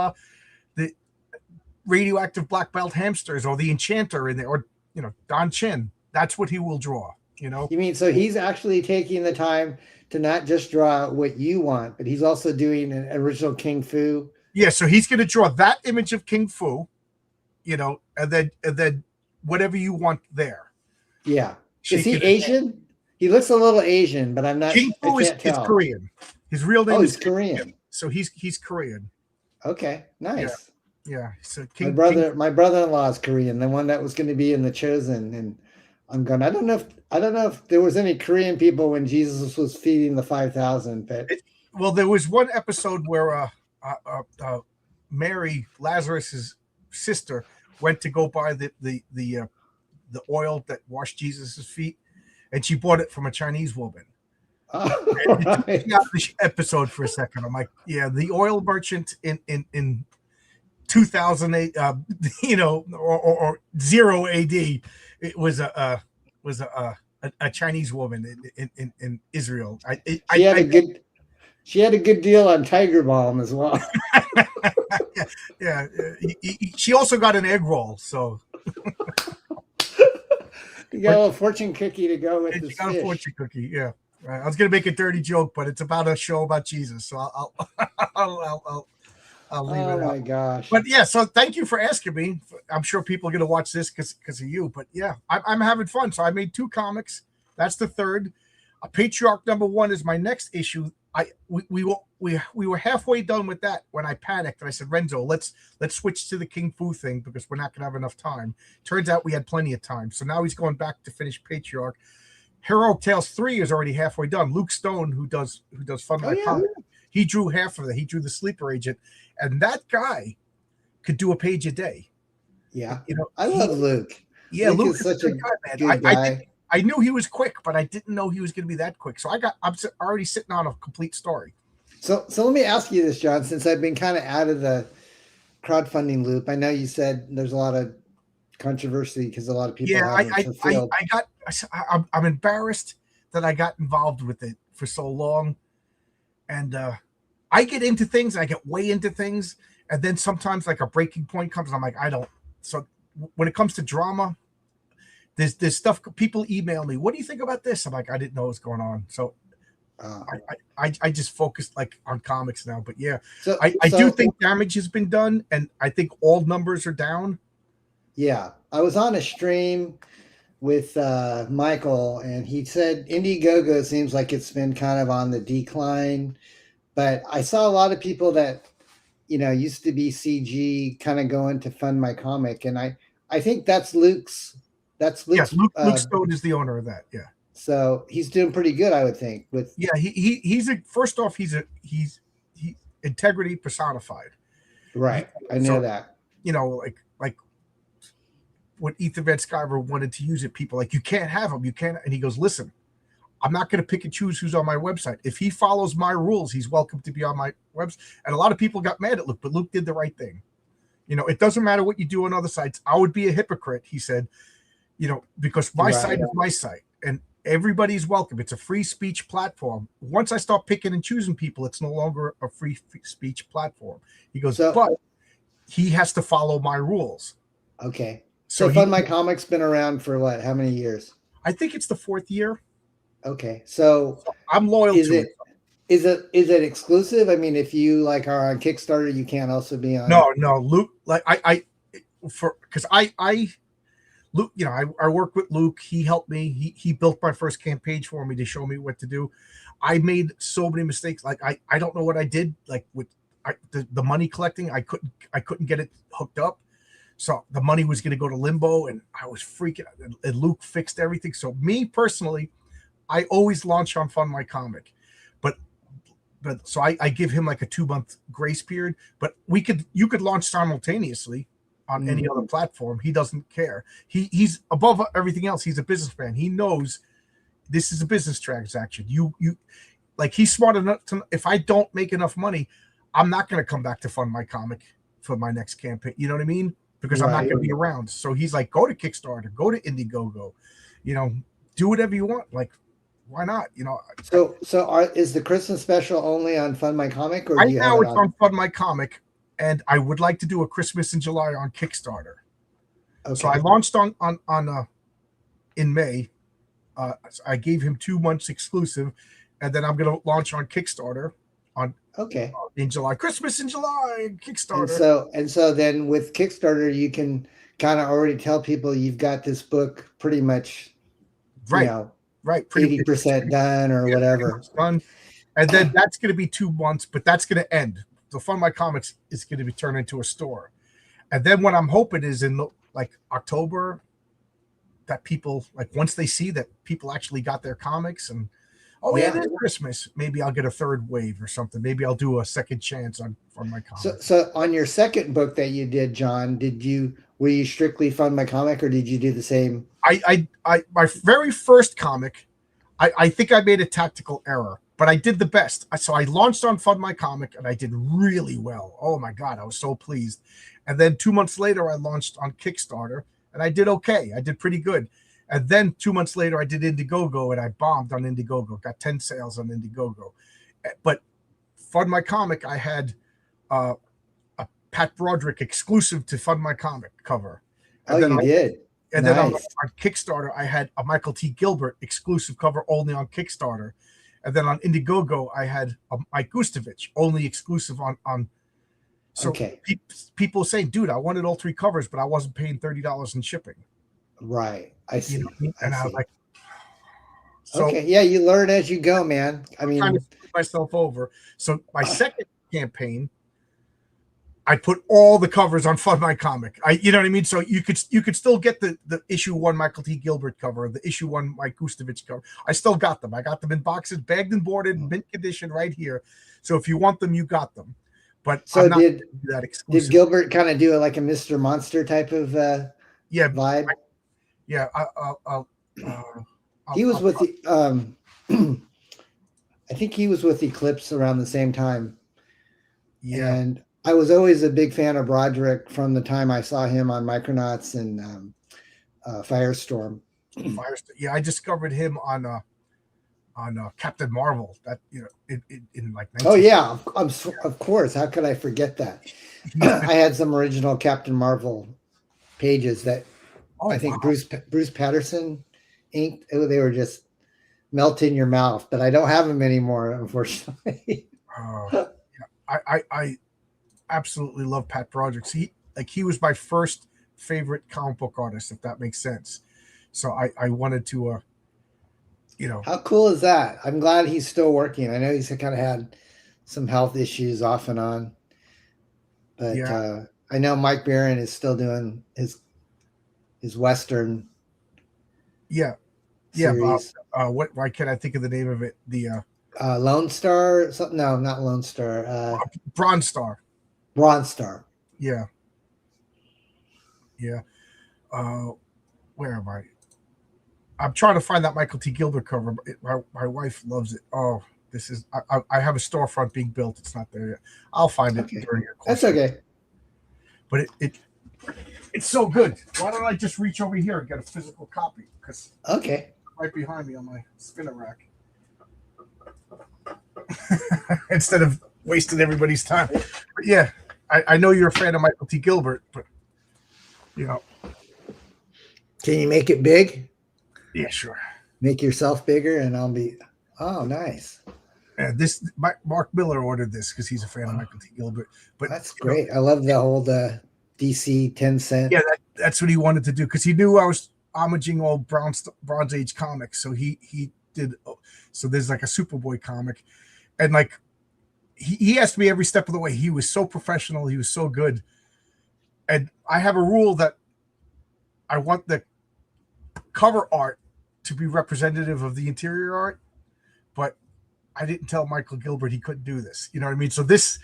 the radioactive black belt hamsters or the enchanter in there, or, you know, Don Chin, that's what he will draw, you know. You mean so he's actually taking the time to not just draw what you want, but he's also doing an original King Fu. Yeah, so he's going to draw that image of King Fu, you know, and then whatever you want there. Yeah. Is he Asian? He looks a little Asian, but I'm not. King Fu is Korean. His real name is Korean. So he's Korean. Okay, nice. Yeah. So my brother-in-law is Korean, the one that was going to be in The Chosen, and I'm going. I don't know if there was any Korean people when Jesus was feeding the 5,000, but well, there was one episode where Mary, Lazarus's sister, went to go buy the oil that washed Jesus's feet, and she bought it from a Chinese woman. Right. Out of the episode for a second. I'm like, yeah, the oil merchant in 2008, you know, or 0 AD, it was a Chinese woman in Israel. She had a good deal on Tiger Balm as well. yeah. She also got an egg roll, so you got a little fortune cookie to go with this got fish. a fortune cookie, yeah. I was gonna make a dirty joke, but it's about a show about Jesus, so I'll leave it out. Oh my gosh! But yeah, so thank you for asking me. I'm sure people are gonna watch this because of you. But yeah, I'm having fun. So I made 2 comics. That's the third. Patriarch #1 is my next issue. We were halfway done with that when I panicked and I said, Renzo, let's switch to the King Fu thing because we're not gonna have enough time. Turns out we had plenty of time. So now he's going back to finish Patriarch. Heroic Tales 3 is already halfway done. Luke Stone, who does Fun Life Comic, he drew half of it. He drew the Sleeper Agent, and that guy could do a page a day. Yeah, you know, I love Luke. Yeah, Luke is such a guy, man. good guy. I knew he was quick, but I didn't know he was going to be that quick. So I'm already sitting on a complete story. So let me ask you this, John, since I've been kind of out of the crowdfunding loop. I know you said there's a lot of controversy because a lot of people I'm embarrassed that I got involved with it for so long, and I get into things, I get way into things, and then sometimes like a breaking point comes and I'm like, I don't. So when it comes to drama, there's stuff people email me, what do you think about this? I'm like, I didn't know what was going on. So I just focused like on comics now. But yeah, I do think damage has been done, and I think all numbers are down. Yeah, I was on a stream with Michael, and he said Indiegogo seems like it's been kind of on the decline, but I saw a lot of people that, you know, used to be CG kind of going to fund my comic, and I think that's Luke's. Yes, Luke Stone is the owner of that. Yeah, so he's doing pretty good, I would think. He's integrity personified. Right. I know So, that. like when Ethan Van Sciver wanted to use it, people like, you can't have him, you can't. And he goes, listen, I'm not going to pick and choose who's on my website. If he follows my rules, he's welcome to be on my website. And a lot of people got mad at Luke, but Luke did the right thing. It doesn't matter what you do on other sites. I would be a hypocrite, he said, because my site is my site and everybody's welcome. It's a free speech platform. Once I start picking and choosing people, it's no longer a free speech platform. He goes, but he has to follow my rules. Okay. So Fund My Comic's been around for what? How many years? I think it's the 4th year. Okay. So I'm loyal to it. Is it exclusive? I mean, if you like are on Kickstarter, you can't also be on. No, Luke. Like because Luke, I work with Luke. He helped me. He built my first campaign for me to show me what to do. I made so many mistakes. Like I don't know what I did. Like with the money collecting, I couldn't get it hooked up. So the money was going to go to limbo, and I was freaking out. And Luke fixed everything. So me personally, I always launch on Fund My Comic, but so I give him like a 2-month grace period. But you could launch simultaneously on any other platform. He doesn't care. He's above everything else. He's a businessman. He knows this is a business transaction. You like he's smart enough to, if I don't make enough money, I'm not going to come back to Fund My Comic for my next campaign. You know what I mean? Because I'm not going to be around. So he's like, go to Kickstarter, go to Indiegogo, do whatever you want. Like, why not? So is the Christmas special only on Fund My Comic, or right now it's on Fund My Comic, and I would like to do a Christmas in July on Kickstarter. Okay. So I launched on in May. I gave him 2 months exclusive, and then I'm going to launch on Kickstarter in July. Christmas in July, Kickstarter. And so then with Kickstarter, you can kind of already tell people you've got this book pretty much, right, 80% done or whatever. Done. And then that's going to be 2 months, but that's going to end. The Fund My Comics is going to be turned into a store. And then what I'm hoping is in like October, that people, like once they see that people actually got their comics and it is Christmas, maybe I'll get a third wave or something. Maybe I'll do a second chance on My Comic. So on your second book that you did, John, were you strictly Fund My Comic, or did you do the same? My very first comic, I think I made a tactical error, but I did the best. So I launched on Fund My Comic and I did really well. Oh my God, I was so pleased. And then 2 months later, I launched on Kickstarter and I did okay. I did pretty good. And then 2 months later, I did Indiegogo and I bombed on Indiegogo, got 10 sales on Indiegogo. But Fund My Comic, I had a Pat Broderick exclusive to Fund My Comic cover. And you did? And then on Kickstarter, I had a Michael T. Gilbert exclusive cover only on Kickstarter. And then on Indiegogo, I had a Mike Gustovich only exclusive on. So people saying, dude, I wanted all 3 covers, but I wasn't paying $30 in shipping. Right. I see. And I was like, you learn as you go, man. I mean, trying to flip myself over. So my second campaign, I put all the covers on Fund My Comic. You know what I mean? So you could still get the issue 1 Michael T. Gilbert cover, the issue 1 Mike Gustovich cover. I still got them. I got them in boxes, bagged and boarded, mint condition right here. So if you want them, you got them. But so I'm not did that exclusive. Did Gilbert kind of do it like a Mr. Monster type of vibe? He was with the I think he was with Eclipse around the same time. Yeah. And I was always a big fan of Broderick from the time I saw him on Micronauts and Firestorm. Yeah, I discovered him on Captain Marvel. That in like. Of course. How could I forget that? I had some original Captain Marvel pages that I think Bruce Patterson inked. They were just melt in your mouth, but I don't have them anymore, unfortunately. I absolutely love Pat Broderick. He was my first favorite comic book artist, if that makes sense. So I wanted to, How cool is that? I'm glad he's still working. I know he's kind of had some health issues off and on, but I know Mike Baron is still doing his Western. Series. Why can't I think of the name of it? The Lone Star, something? No, not Lone Star. Bronze Star. Bronze Star. Yeah. Yeah. Where am I? I'm trying to find that Michael T. Gilbert cover. My wife loves it. Oh, this is. I have a storefront being built. It's not there yet. I'll find it Okay. during your That's question. okay. But it's so good. Why don't I just reach over here and get a physical copy? Because Okay. right behind me on my spinner rack. Instead of wasting everybody's time. But yeah, I know you're a fan of Michael T. Gilbert, but you know. Can you make it big? Yeah, sure. Make yourself bigger, and I'll be. Oh, nice. Yeah, Mark Miller ordered this because he's a fan of Michael T. Gilbert. But That's great. I love the whole DC 10-cent. Yeah, that's what he wanted to do because he knew I was homaging old Bronze Age comics. So he did. So there's like a Superboy comic, and like he asked me every step of the way. He was so professional. He was so good. And I have a rule that I want the cover art to be representative of the interior art, but I didn't tell Michael Gilbert he couldn't do this. You know what I mean? So there's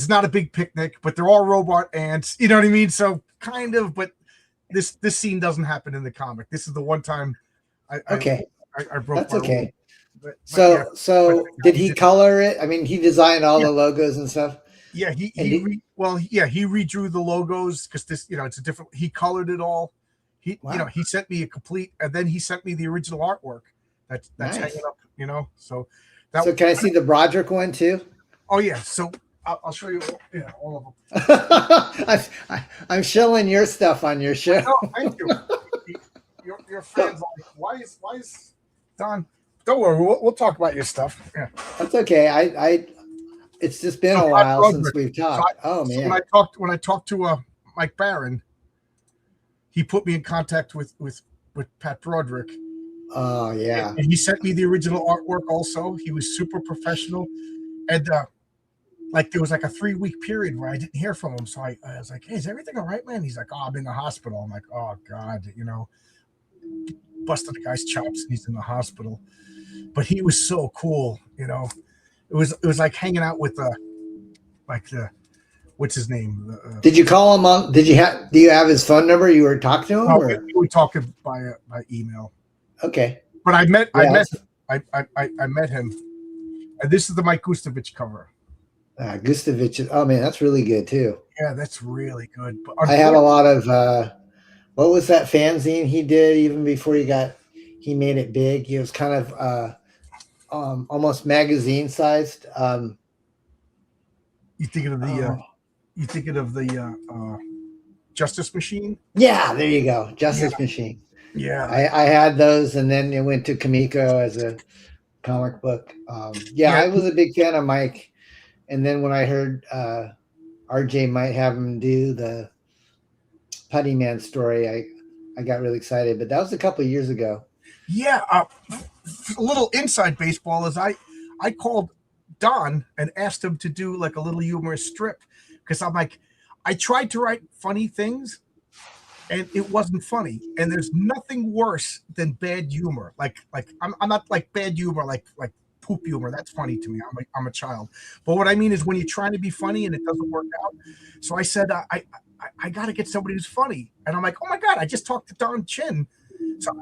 not a big picnic, but they're all robot ants. You know what I mean? So kind of, but this scene doesn't happen in the comic. This is the one time I broke. That's my okay. rule. But So did he color it? I mean, he designed all the logos and stuff. Yeah, he redrew the logos because this, it's a different. He colored it all. He sent me a complete, and then he sent me the original artwork. That's nice. Hanging up. So can I see the Broderick one too? Oh yeah. So I'll show you. Yeah, all of them. I'm showing your stuff on your show. No, thank you. Your fans like, why is Don? Don't worry, we'll talk about your stuff. Yeah, that's okay. It's just been a while since we've talked. Man! When I talked to Mike Barron, he put me in contact with Pat Broderick. Oh yeah. And he sent me the original artwork. Also, he was super professional, and there was like a 3-week period where I didn't hear from him. So I was like, "Hey, is everything all right, man?" He's like, "Oh, I'm in the hospital." I'm like, "Oh God," busted the guy's chops, and he's in the hospital. But he was so cool, It was like hanging out with what's his name? Did you call him on? Do you have his phone number? You were talking to him? No, we were talking by email. Okay. But I met him, and this is the Mike Gustovich cover. Gustovich. Oh man, that's really good too. Yeah, that's really good. But I had a lot of what was that fanzine he did even before he made it big? He was kind of almost magazine sized. You thinking of the Justice Machine? Yeah, there you go. Justice Machine. Yeah. I had those, and then it went to Kamiko as a comic book. I was a big fan of Mike. And then when I heard RJ might have him do the Putty Man story, I got really excited. But that was a couple of years ago. Yeah. A little inside baseball is I called Don and asked him to do like a little humorous strip because I'm like, I tried to write funny things and it wasn't funny. And there's nothing worse than bad humor. Like I'm not like bad humor, like poop humor. That's funny to me. I'm a child. But what I mean is when you're trying to be funny and it doesn't work out. So I said, I got to get somebody who's funny. And I'm like, oh my God, I just talked to Don Chin. So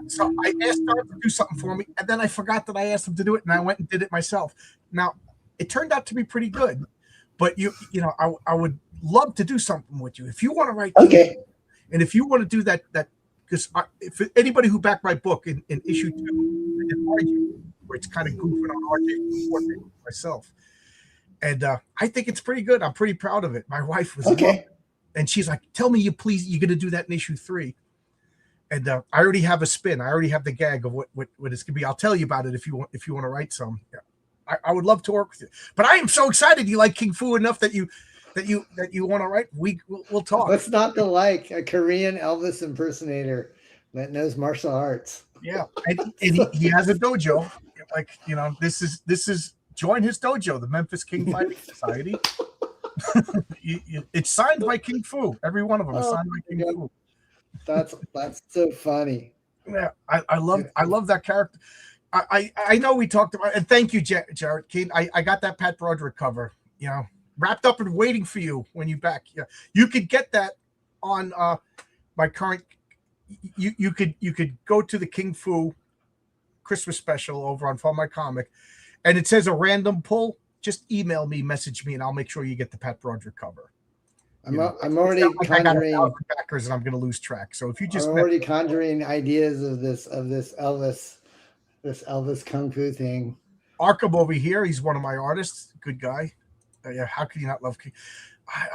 I asked Don to do something for me. And then I forgot that I asked him to do it. And I went and did it myself. Now, it turned out to be pretty good. But I would love to do something with you. If you want to write. Okay. And if you want to do that because if anybody who backed my book in issue 2, I did argue where it's kind of goofing on RJ myself. And I think it's pretty good. I'm pretty proud of it. My wife was okay. And she's like, tell me you're going to do that in issue 3. And I already have a spin. I already have the gag of what it's going to be. I'll tell you about it if you want to write some. Yeah. I would love to work with you. But I am so excited you like King Fu enough that you want to write. We'll talk. What's not to like a Korean Elvis impersonator that knows martial arts? Yeah, and he has a dojo. Like this is join his dojo, the Memphis King Fighting Society. It's signed by King Fu. Every one of them is signed by King Fu. That's so funny. Yeah, I love that character. I know we talked about, and thank you, Jared Kane. I got that Pat Broderick cover. wrapped up and waiting for you when you back. Yeah, you could get that on my current. You could go to the King Fu Christmas special over on Follow My Comic, and it says a random pull. Just email me, message me, and I'll make sure you get the Pat Broderick cover. I'm already conjuring backers, and I'm going to lose track. So if you just I'm already conjuring ideas of this Elvis Kung Fu thing. Arkham over here, he's one of my artists. Good guy. Yeah, how could you not love King?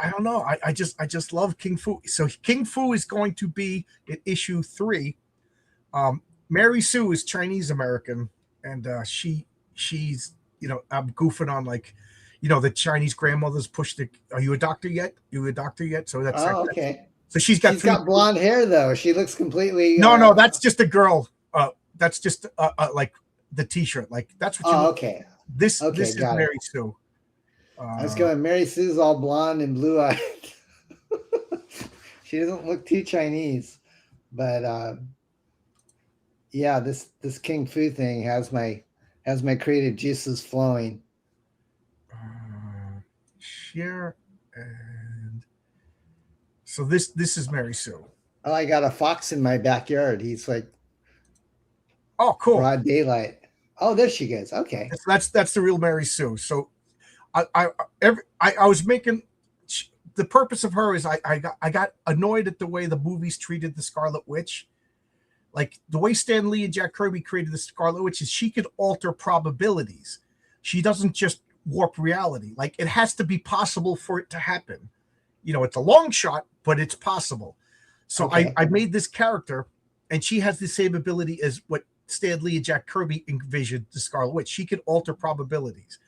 I don't know. I just love King Fu. So King Fu is going to be in issue 3. Mary Sue is Chinese American, and she's I'm goofing on like, the Chinese grandmothers push the. Are you a doctor yet? So that's okay. So she's got blonde hair though. She looks completely. No, that's just a girl. That's just like the T-shirt. Like that's what you. Okay. This is Mary Sue. I was going. Mary Sue's all blonde and blue-eyed. She doesn't look too Chinese, but yeah, this King Fu thing has my creative juices flowing. Share, and so this is Mary Sue. Oh, I got a fox in my backyard. He's like, oh, cool, broad daylight. Oh, there she goes. Okay, that's the real Mary Sue. So I was making the purpose of her is I got annoyed at the way the movies treated the Scarlet Witch. Like the way Stan Lee and Jack Kirby created the Scarlet Witch is she could alter probabilities. She doesn't just warp reality. Like it has to be possible for it to happen. It's a long shot, but it's possible. So okay. I made this character, and she has the same ability as what Stan Lee and Jack Kirby envisioned the Scarlet Witch. She could alter probabilities.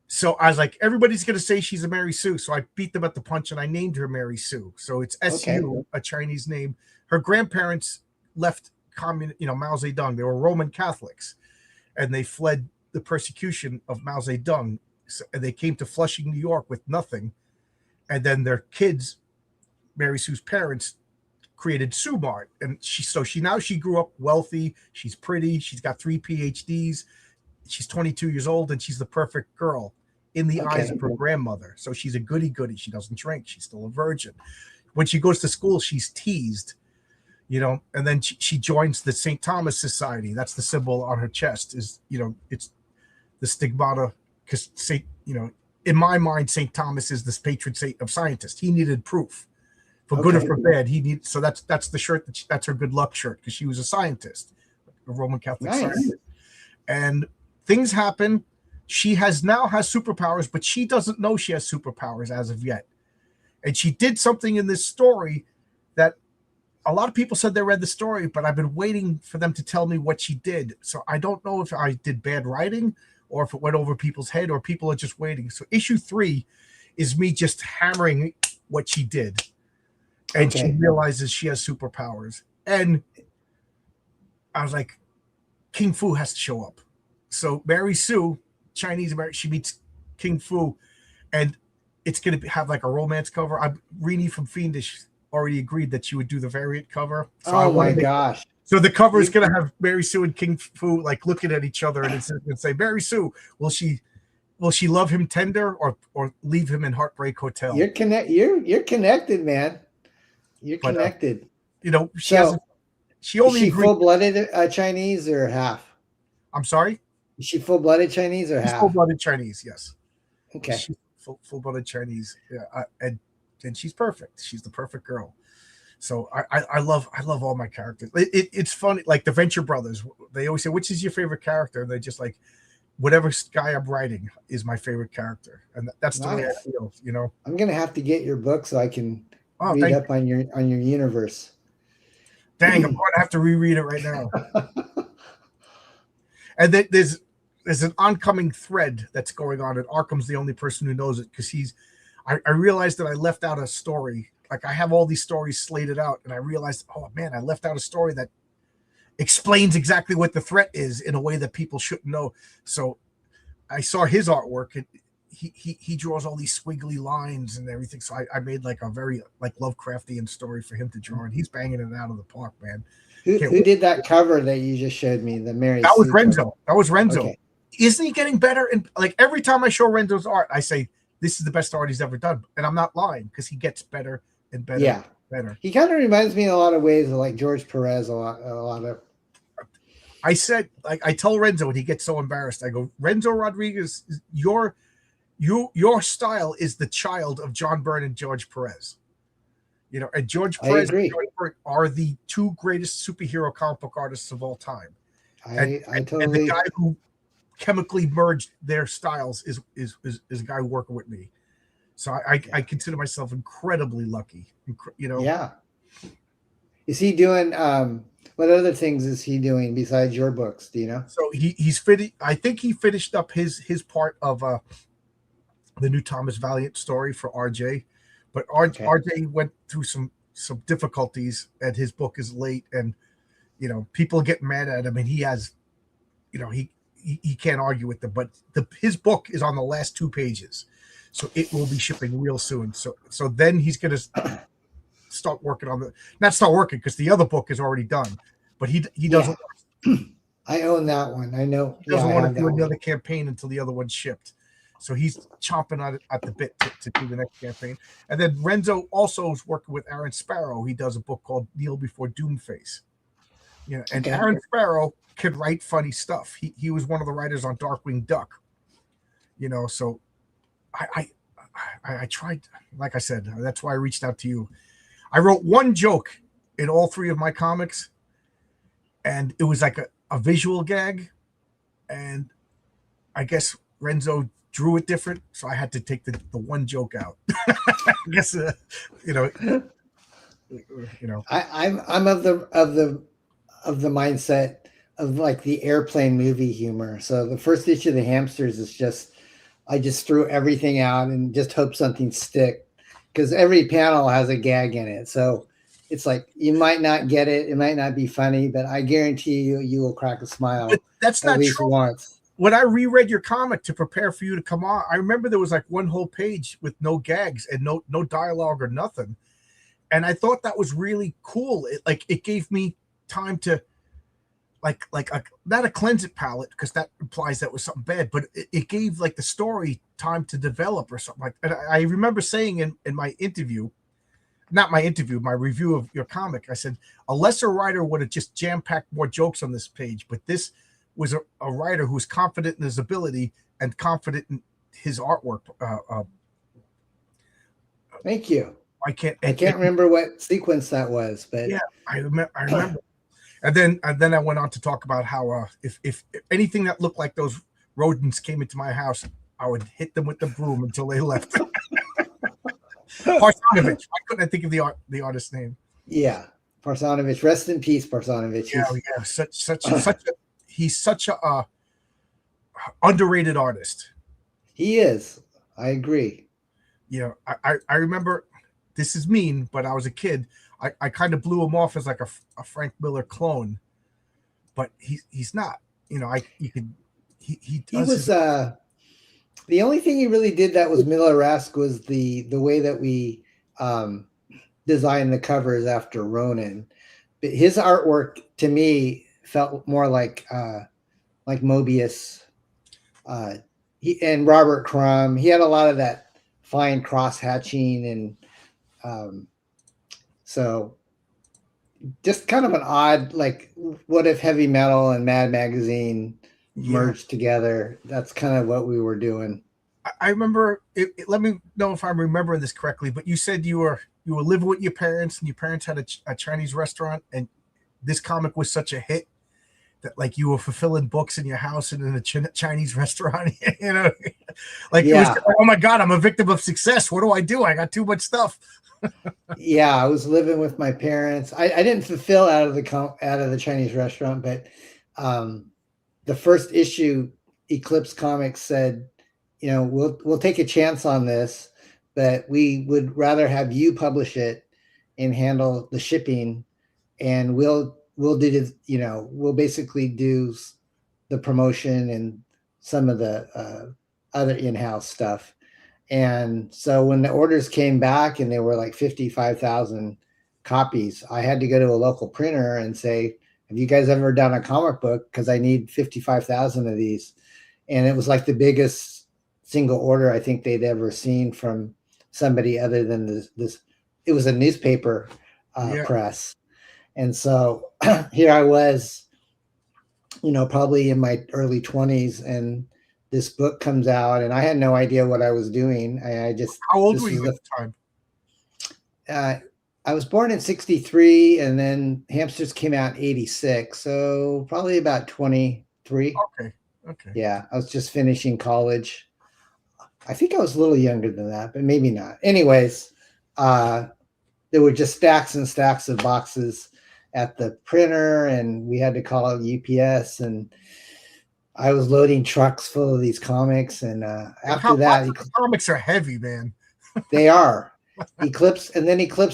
So I was like, everybody's going to say she's a Mary Sue. So I beat them at the punch, and I named her Mary Sue. So it's S-U, a Chinese name. Her grandparents left Mao Zedong. They were Roman Catholics, and they fled the persecution of Mao Zedong. And they came to Flushing, New York with nothing. And then their kids, Mary Sue's parents, created Sue Mart. And she grew up wealthy. She's pretty. She's got 3 PhDs. She's 22 years old, and she's the perfect girl in the eyes of her grandmother. So she's a goody-goody. She doesn't drink. She's still a virgin. When she goes to school, she's teased, and then she joins the St. Thomas Society. That's the symbol on her chest is, it's the stigmata because in my mind, St. Thomas is this patron saint of scientists. He needed proof for good or for bad. So that's the shirt that's her good luck shirt because she was a scientist, a Roman Catholic scientist. And things happen. She now has superpowers, but she doesn't know she has superpowers as of yet. And she did something in this story that a lot of people said they read the story, but I've been waiting for them to tell me what she did. So I don't know if I did bad writing or if it went over people's head or people are just waiting. So issue 3 is me just hammering what she did. And she realizes she has superpowers. And I was like, King Fu has to show up. So Mary Sue, Chinese American, she meets King Fu, and it's going to have like a romance cover. Rini from Fiendish already agreed that she would do the variant cover. So my gosh. So the cover is going to have Mary Sue and King Fu like looking at each other and say, Mary Sue, will she love him tender or leave him in Heartbreak Hotel? You're connected, man. You're connected. She only full-blooded Chinese or half? I'm sorry? Is she full-blooded Chinese or half? Full-blooded Chinese, yes. Okay. She's full-blooded Chinese. Yeah, and she's perfect. She's the perfect girl. So I love all my characters. It's funny, like the Venture Brothers. They always say, "Which is your favorite character?" And they're just like, "Whatever guy I'm writing is my favorite character," and that's the way I feel. I'm gonna have to get your book so I can read up on your universe. Dang, I'm going to have to reread it right now. And there's an oncoming thread that's going on, and Arkham's the only person who knows it because I realized that I left out a story. Like I have all these stories slated out, and I realized, oh man, I left out a story that explains exactly what the threat is in a way that people shouldn't know. So I saw his artwork, and he draws all these squiggly lines and everything. So I made like a very like Lovecraftian story for him to draw, and he's banging it out of the park, man. Who did that cover that you just showed me? The Mary. That was Renzo. That was Renzo. Okay. Isn't he getting better? And like every time I show Renzo's art, I say, this is the best art he's ever done. And I'm not lying, because he gets better and better. Yeah. Better. He kind of reminds me in a lot of ways of like George Perez. A lot of. I said, like, I tell Renzo when he gets so embarrassed, I go, Renzo Rodriguez, your style is the child of John Byrne and George Perez. You know, and George Perez and George Byrne are the two greatest superhero comic book artists of all time. I totally. And the guy who chemically merged their styles is a guy working with me. So I consider myself incredibly lucky. You know. Yeah. Is he doing? What other things is he doing besides your books? Do you know? So he's finished. I think he finished up his part of the new Thomas Valiant story for RJ, but RJ went through some difficulties, and his book is late, and you know people get mad at him, and he has, you know, he can't argue with them. But his book is on the last 2 pages. So it will be shipping real soon. So then he's going to start working on not start working, because the other book is already done. But he doesn't. Yeah. I own that one. I know. He doesn't want to do another campaign until the other one's shipped. So he's chomping at the bit to do the next campaign. And then Renzo also is working with Aaron Sparrow. He does a book called Kneel Before Doomface. You know, and Aaron Sparrow could write funny stuff. He was one of the writers on Darkwing Duck. You know, so I tried, like I said, that's why I reached out to you. I wrote one joke in all 3 of my comics, and it was like a visual gag, and I guess Renzo drew it different, so I had to take the one joke out. I guess you know. I'm of the mindset of like the airplane movie humor. So the first issue of the Hamsters is just, I just threw everything out and just hope something stick, because every panel has a gag in it. So it's like, you might not get it. It might not be funny, but I guarantee you will crack a smile. But that's not at least true. Once. When I reread your comic to prepare for you to come on, I remember there was like one whole page with no gags and no dialogue or nothing. And I thought that was really cool. It gave me time to not a cleanse it palette, because that implies that was something bad, but it gave like the story time to develop or something like. And I remember saying in my interview, not my interview, my review of your comic, I said a lesser writer would have just jam-packed more jokes on this page, but this was a writer who was confident in his ability and confident in his artwork. Thank you. I can't remember what sequence that was, but yeah, I remember. And then I went on to talk about how if anything that looked like those rodents came into my house, I would hit them with the broom until they left. Parsanovich. I couldn't think of the artist's name. Yeah, Parsanovich. Rest in peace, Parsanovich. Yeah. He's such a underrated artist. He is. I agree. You know, I remember, this is mean, but I was a kid. I kind of blew him off as like a Frank Miller clone, but he's not. You know, he was the only thing he really did that was Miller-esque was the way that we designed the covers after Ronin. But his artwork to me felt more like Mobius. He and Robert Crumb. He had a lot of that fine cross hatching, and so just kind of an odd, like, what if Heavy Metal and Mad Magazine merged together? That's kind of what we were doing. I remember let me know if I'm remembering this correctly, but you said you were living with your parents, and your parents had a Chinese restaurant, and this comic was such a hit that like you were fulfilling books in your house and in a Chinese restaurant. You know, like, yeah. It was, oh my God, I'm a victim of success. What do I do? I got too much stuff. Yeah, I was living with my parents. I didn't fulfill out of the Chinese restaurant, but the first issue, Eclipse Comics said, you know, we'll take a chance on this, but we would rather have you publish it and handle the shipping, and we'll do, you know, we'll basically do the promotion and some of the other in-house stuff. And so when the orders came back and they were like 55,000 copies, I had to go to a local printer and say, have you guys ever done a comic book? Because I need 55,000 of these. And it was like the biggest single order I think they'd ever seen from somebody other than this. It was a newspaper press. And so here I was, probably in my early 20s, and this book comes out, and I had no idea what I was doing. How old were you at the time? I was born in 63, and then Hamsters came out in 86. So probably about 23. Okay. Yeah. I was just finishing college. I think I was a little younger than that, but maybe not. Anyways, there were just stacks and stacks of boxes at the printer, and we had to call UPS, and I was loading trucks full of these comics. And after that, comics are heavy, man. They are. Eclipse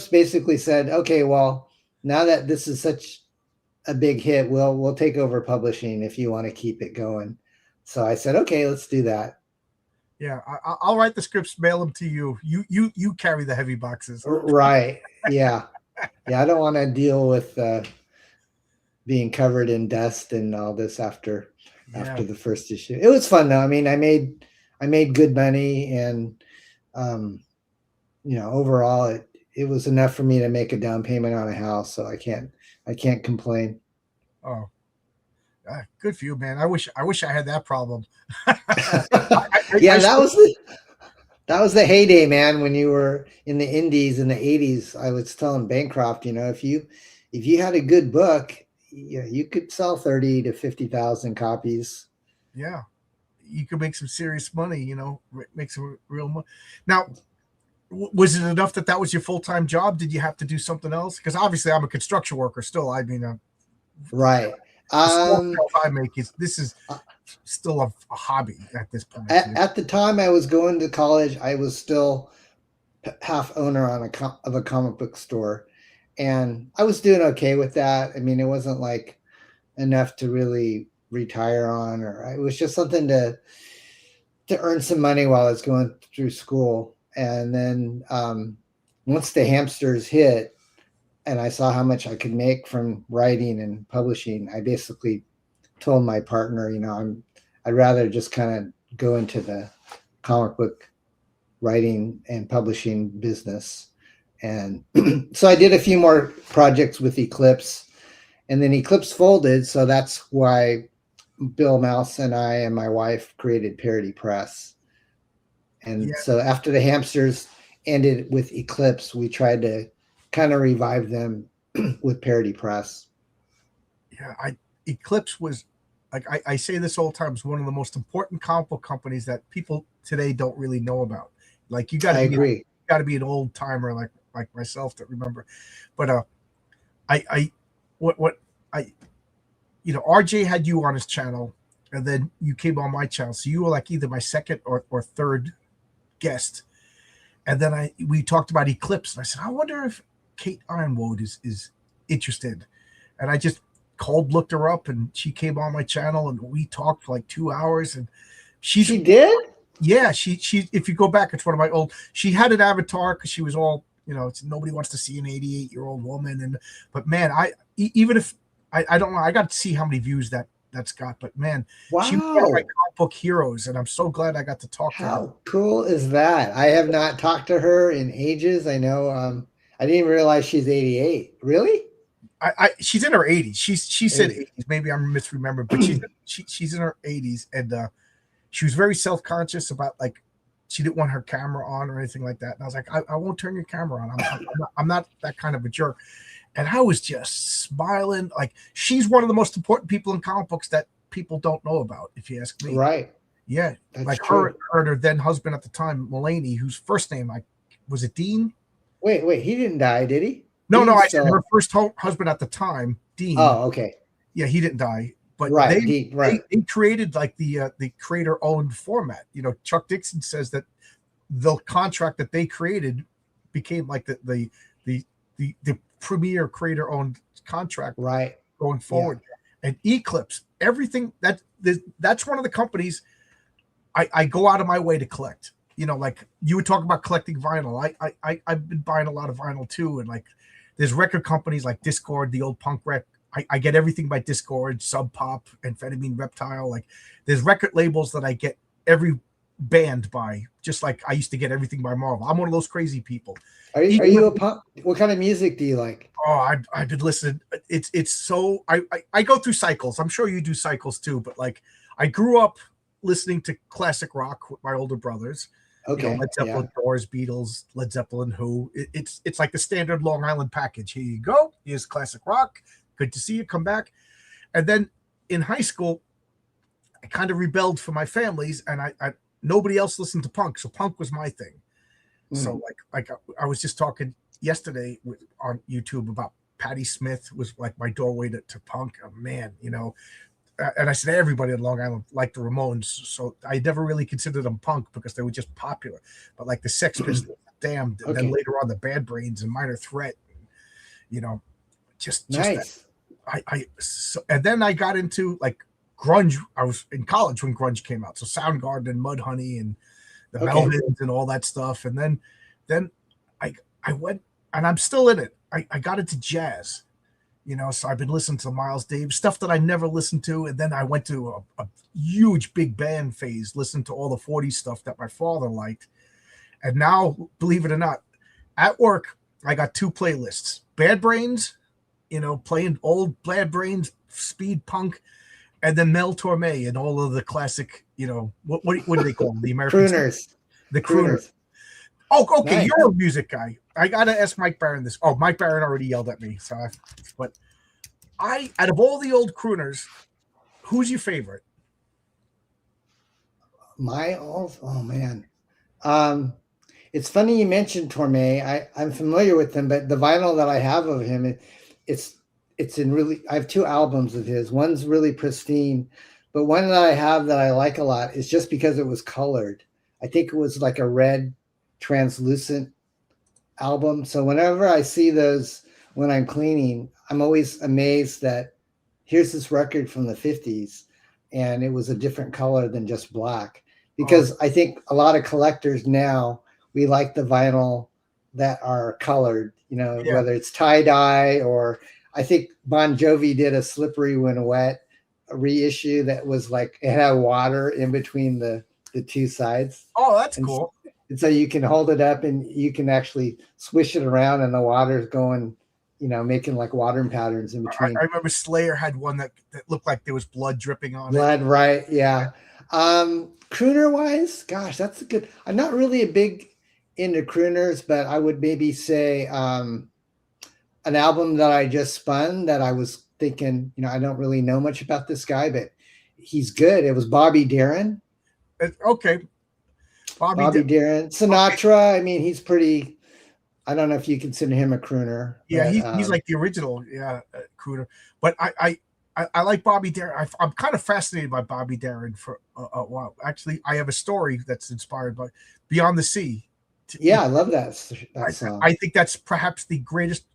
basically said, okay, well, now that this is such a big hit, we'll take over publishing if you want to keep it going. So I said, okay, let's do that. Yeah, I'll write the scripts, mail them to you. You carry the heavy boxes. Right. Yeah. Yeah, I don't want to deal with being covered in dust and all this after the first issue. It was fun though. I mean, I made good money, and overall it was enough for me to make a down payment on a house, so I can't complain. Oh, good for you, man. I wish I had that problem. That was the heyday, man. When you were in the indies in the 80s, I was telling Bancroft, if you had a good book, you could sell 30 to 50,000 copies. Yeah, you could make some serious money. Make some real money. Now, was it enough that was your full-time job? Did you have to do something else? Because obviously, I'm a construction worker still. I mean, right. I make this is still a hobby at this point. At the time I was going to college, I was still half owner of a comic book store, and I was doing okay with that. I mean, it wasn't like enough to really retire on, or it was just something to earn some money while I was going through school. And then once the Hamsters hit, and I saw how much I could make from writing and publishing, I basically told my partner, I'd rather just kind of go into the comic book writing and publishing business. And so I did a few more projects with Eclipse, and then Eclipse folded. So that's why Bill Mouse and I and my wife created Parody Press. And so after the Hamsters ended with Eclipse, we tried to kind of revive them with Parody Press. Yeah, Eclipse was, like I say this all the time, is one of the most important comic book companies that people today don't really know about. Like you got to be an old timer like myself to remember. But RJ had you on his channel, and then you came on my channel, so you were like either my second or third guest. And then we talked about Eclipse, and I said, I wonder if Kate Ironwood is interested. And I just looked her up, and she came on my channel, and we talked for like 2 hours. And she did? Yeah, she if you go back, it's one of my old, she had an avatar because she was all, it's nobody wants to see an 88-year-old woman. But man, even if I don't know, I got to see how many views that's got, but man, wow. She was one of my comic book heroes, and I'm so glad I got to talk to her. How cool is that? I have not talked to her in ages. I know I didn't even realize she's 88. Really? She's in her 80s. She said 80s. Maybe I'm misremembering, but she's in her 80s, and she was very self-conscious about, like, she didn't want her camera on or anything like that. And I was like, I won't turn your camera on. I'm not that kind of a jerk. And I was just smiling. Like, she's one of the most important people in comic books that people don't know about, if you ask me. Right. Yeah. That's like true. her and her then husband at the time, Mulaney, whose first name, was it Dean? Wait, he didn't die, did he? No, I said her first husband at the time, Dean. Oh, okay. Yeah, he didn't die. But they created like the creator-owned format. Chuck Dixon says that the contract that they created became like the premier creator-owned contract going forward. Yeah. And Eclipse, everything that's one of the companies I go out of my way to collect. Like you would talk about collecting vinyl. I've been buying a lot of vinyl too, and like there's record companies like Discord, the old punk rec. I get everything by Discord, Sub Pop, Amphetamine Reptile. Like there's record labels that I get every banned by, just like I used to get everything by Marvel. I'm one of those crazy people. Are you a punk? What kind of music do you like? Oh, I've been listening. It's so I go through cycles. I'm sure you do cycles too, but like I grew up listening to classic rock with my older brothers. Okay. Led Zeppelin, Doors, Beatles, Led Zeppelin, Who. It's like the standard Long Island package. Here you go. Here's classic rock. Good to see you. Come back. And then in high school, I kind of rebelled for my families, and I nobody else listened to punk, so punk was my thing. So like I was just talking yesterday on YouTube about Patti Smith was like my doorway to punk. Oh, man, and I said everybody in Long Island liked the Ramones, so I never really considered them punk because they were just popular. But like the Sex Pistols, Damned, and then later on the Bad Brains and Minor Threat, just nice. And then I got into like grunge. I was in college when grunge came out, so Soundgarden and Mudhoney and the Melvins and all that stuff. And then I went, and I'm still in it. I got into jazz, so I've been listening to Miles Davis, stuff that I never listened to. And then I went to a huge big band phase, listened to all the 40s stuff that my father liked. And now, believe it or not, at work, I got 2 playlists: Bad Brains, playing old Bad Brains, speed punk, and then Mel Torme and all of the classic, what do they call them? The American crooners. The crooners. Oh, okay. Nice. You're a music guy. I gotta ask Mike Barron this. Oh, Mike Barron already yelled at me. So, out of all the old crooners, who's your favorite? Oh man. It's funny you mentioned Torme. I'm familiar with him, but the vinyl that I have of him, it's in really. I have 2 albums of his. One's really pristine, but one that I have that I like a lot is just because it was colored. I think it was like a red translucent album. So whenever I see those when I'm cleaning, I'm always amazed that here's this record from the 50s and it was a different color than just black. Because I think a lot of collectors now, we like the vinyl that are colored, whether it's tie-dye, or I think Bon Jovi did a Slippery When Wet reissue that was like, it had water in between the 2 sides. Oh, that's cool. And so you can hold it up and you can actually swish it around and the water's going, making like water patterns in between. I remember Slayer had one that looked like there was blood dripping on it. Blood, right. Yeah. Crooner wise, gosh, that's a good. I'm not really a big into crooners, but I would maybe say an album that I just spun that I was thinking, I don't really know much about this guy, but he's good. It was Bobby Darin. Okay. Bobby Darin. Sinatra. I mean, he's pretty. I don't know if you consider him a crooner. Yeah, he's like the original, crooner. But I like Bobby Darin. I'm kind of fascinated by Bobby Darin for a while. Actually, I have a story that's inspired by Beyond the Sea. Yeah, I love that song. I think that's perhaps the greatest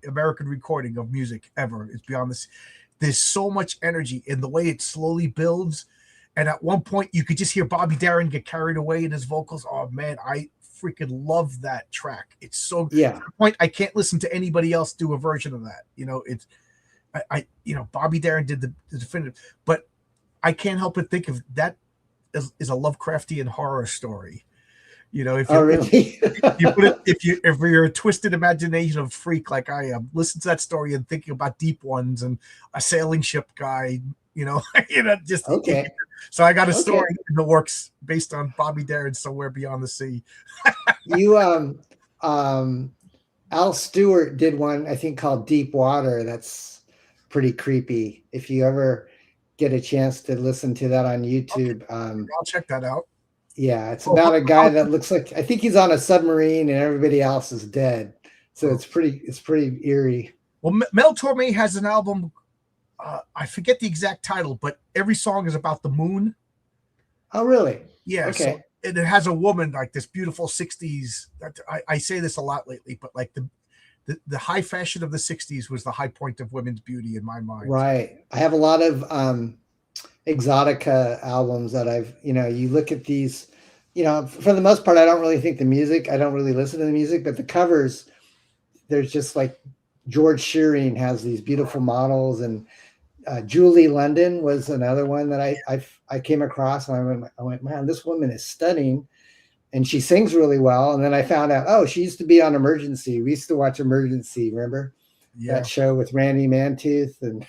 American recording of music ever. It's Beyond the Sea. There's so much energy in the way it slowly builds. And at one point, you could just hear Bobby Darin get carried away in his vocals. Oh, man, I freaking love that track. It's so to the point I can't listen to anybody else do a version of that. Bobby Darin did the definitive, but I can't help but think of that as a Lovecraftian horror story. If you, really? if you're a twisted imagination of freak like I am, listen to that story and thinking about Deep Ones and a sailing ship guy. Just okay. So I got a story in the works based on Bobby Darin, Somewhere Beyond the Sea. You Al Stewart did one, I think, called Deep Water. That's pretty creepy. If you ever get a chance to listen to that on YouTube, I'll check that out. Yeah, it's about a guy that looks like, I think he's on a submarine and everybody else is dead. So it's pretty eerie. Well, Mel Torme has an album. I forget the exact title, but every song is about the moon. Oh, really? Yeah. Okay. So, and it has a woman like this beautiful 60s. I say this a lot lately, but like the high fashion of the 60s was the high point of women's beauty in my mind. Right. I have a lot of Exotica albums that you look at these, for the most part, I don't really think I don't really listen to the music, but the covers, there's just like George Shearing has these beautiful models, and Julie London was another one that I came across, and I went, man, this woman is stunning, and she sings really well. And then I found out, oh, she used to be on Emergency. We used to watch Emergency. Remember that show with Randy Mantooth? And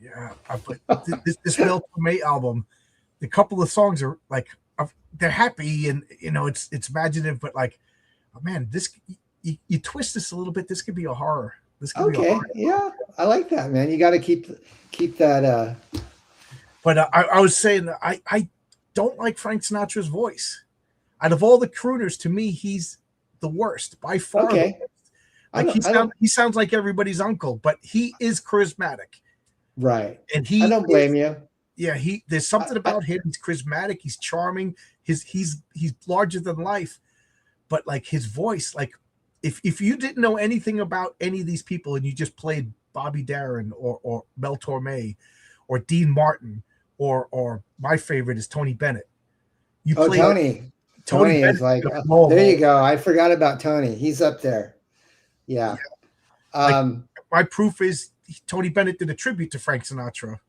yeah, but this Mel Torme album, the couple of songs are like they're happy and it's imaginative, but like, oh man, this you twist this a little bit. This could be a horror. This could be a horror. Yeah, I like that, man. You got to keep that. But I was saying I don't like Frank Sinatra's voice. Out of all the crooners, to me, he's the worst by far. Okay. Like he sounds like everybody's uncle, but he is charismatic. Right. And I don't blame you. Yeah, there's something about him. He's charismatic, he's charming, he's larger than life. But like his voice, like if you didn't know anything about any of these people and you just played Bobby Darin or Mel Torme or Dean Martin or my favorite is Tony Bennett. Tony is like, there you go. I forgot about Tony. He's up there. Yeah. My proof is Tony Bennett did a tribute to Frank Sinatra,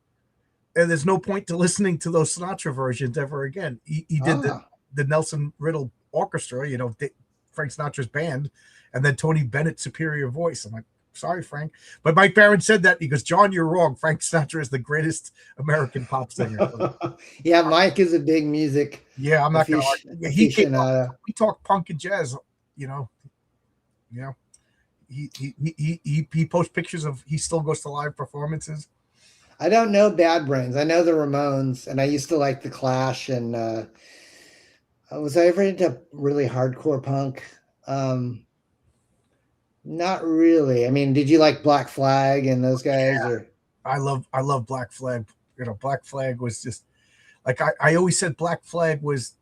and there's no point to listening to those Sinatra versions ever again. He did the Nelson Riddle Orchestra, Frank Sinatra's band, and then Tony Bennett's superior voice. I'm like, sorry, Frank. But Mike Barron said that. He goes, John, you're wrong. Frank Sinatra is the greatest American pop singer. Yeah, Mike is a big music. Yeah, I'm not going to. We talk punk and jazz, He posts pictures of, he still goes to live performances. I don't know Bad Brains. I know the Ramones, and I used to like the Clash. And was I ever into really hardcore punk? Not really. I mean, did you like Black Flag and those guys? Yeah. Or I love Black Flag. Black Flag was just like I always said. Black Flag was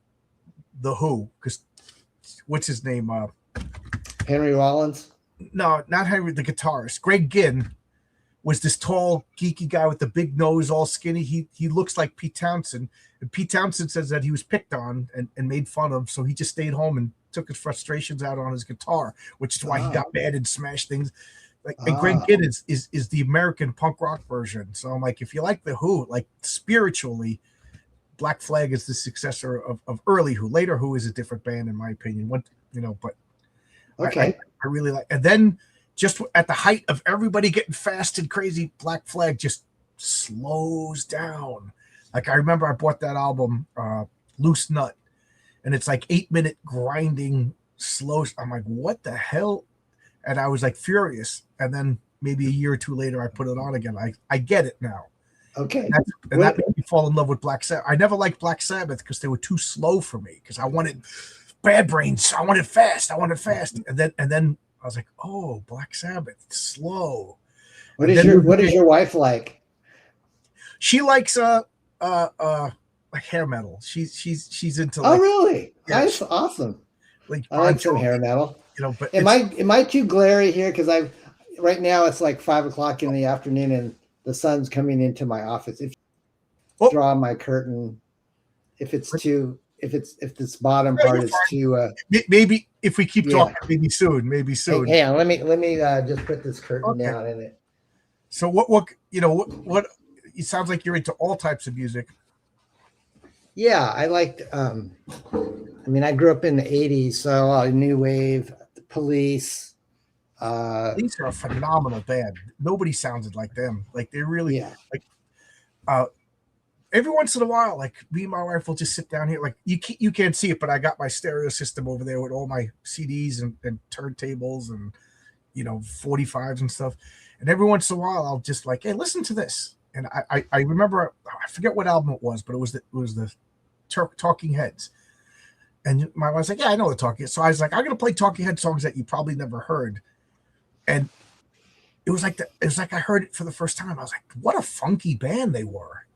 the Who, because what's his name? Henry Rollins. No, not Henry, the guitarist. Greg Ginn was this tall, geeky guy with the big nose, all skinny. He looks like Pete Townsend. And Pete Townsend says that he was picked on and made fun of, so he just stayed home and took his frustrations out on his guitar, which is why he got mad and smashed things. And Greg Ginn is the American punk rock version. So I'm like, if you like the Who, like spiritually, Black Flag is the successor of early Who. Later Who is a different band in my opinion. But okay. I really like, and then just at the height of everybody getting fast and crazy, Black Flag just slows down. Like I remember I bought that album, Loose Nut, and it's like 8-minute grinding slow. I'm like, what the hell? And I was like furious. And then maybe a year or two later, I put it on again. I get it now. Okay. And that made me fall in love with Black Sabbath. I never liked Black Sabbath because they were too slow for me, because I wanted Bad Brains. I wanted fast. And then I was like, oh, Black Sabbath, slow. What is your wife like? She likes like hair metal. She's into. Oh, really? Yeah, that's awesome. Like I like some hair metal. But am I too glary here? Because right now it's like 5:00 in the afternoon and the sun's coming into my office. If you draw my curtain, if this bottom part is too. Maybe if we keep talking, maybe soon. Hey, let me just put this curtain down in it. So what it sounds like you're into all types of music. Yeah, I liked. I grew up in the '80s, so New Wave, the Police. Police are a phenomenal band. Nobody sounded like them. Like they really every once in a while, like me and my wife will just sit down here. Like you can't see it, but I got my stereo system over there with all my CDs and turntables and 45s and stuff. And every once in a while, I'll just like, hey, listen to this. And I remember, I forget what album it was, but it was the Talking Heads. And my wife's like, yeah, I know the Talking Heads. So I was like, I'm gonna play Talking Head songs that you probably never heard. And it was like I heard it for the first time. I was like, what a funky band they were,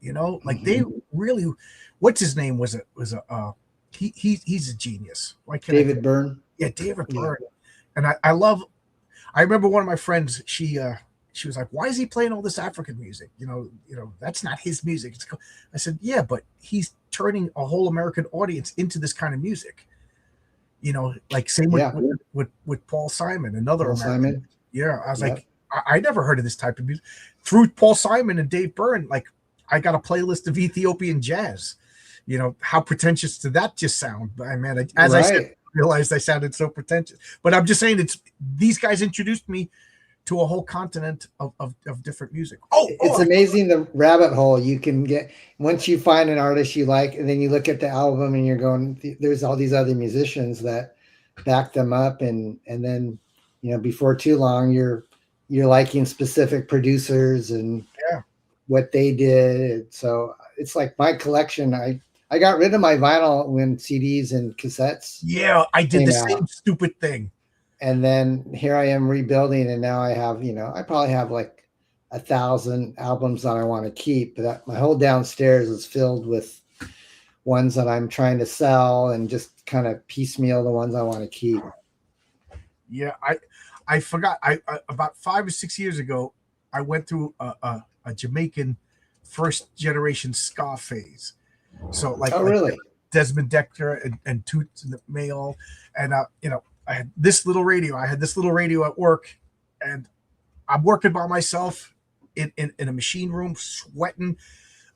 like they really. What's his name? He's a genius. David Byrne. Yeah, David Byrne. And I remember one of my friends. She was like, why is he playing all this African music? That's not his music. I said, yeah, but he's turning a whole American audience into this kind of music. Like same with Paul Simon, another American. Simon. Yeah, I was like, I never heard of this type of music. Through Paul Simon and Dave Byrne, like I got a playlist of Ethiopian jazz. You know, how pretentious did that just sound? I mean, as I said, I realized I sounded so pretentious. But I'm just saying, these guys introduced me to a whole continent of different music. It's amazing the rabbit hole you can get once you find an artist you like, and then you look at the album and you're going, there's all these other musicians that back them up, and then, you know, before too long you're liking specific producers and what they did. So it's like my collection. I got rid of my vinyl when CDs and cassettes. Yeah, I did the same stupid thing. And then here I am rebuilding, and now I have, you know, I probably have like 1,000 albums that I want to keep, but my whole downstairs is filled with ones that I'm trying to sell, and just kind of piecemeal the ones I want to keep. Yeah, I forgot. I about 5 or 6 years ago, I went through a Jamaican first generation ska phase. So like, really? Like Desmond Decker and Toots and the Mayall, and you know, I had this little radio. I had this little radio at work, and I'm working by myself in a machine room, sweating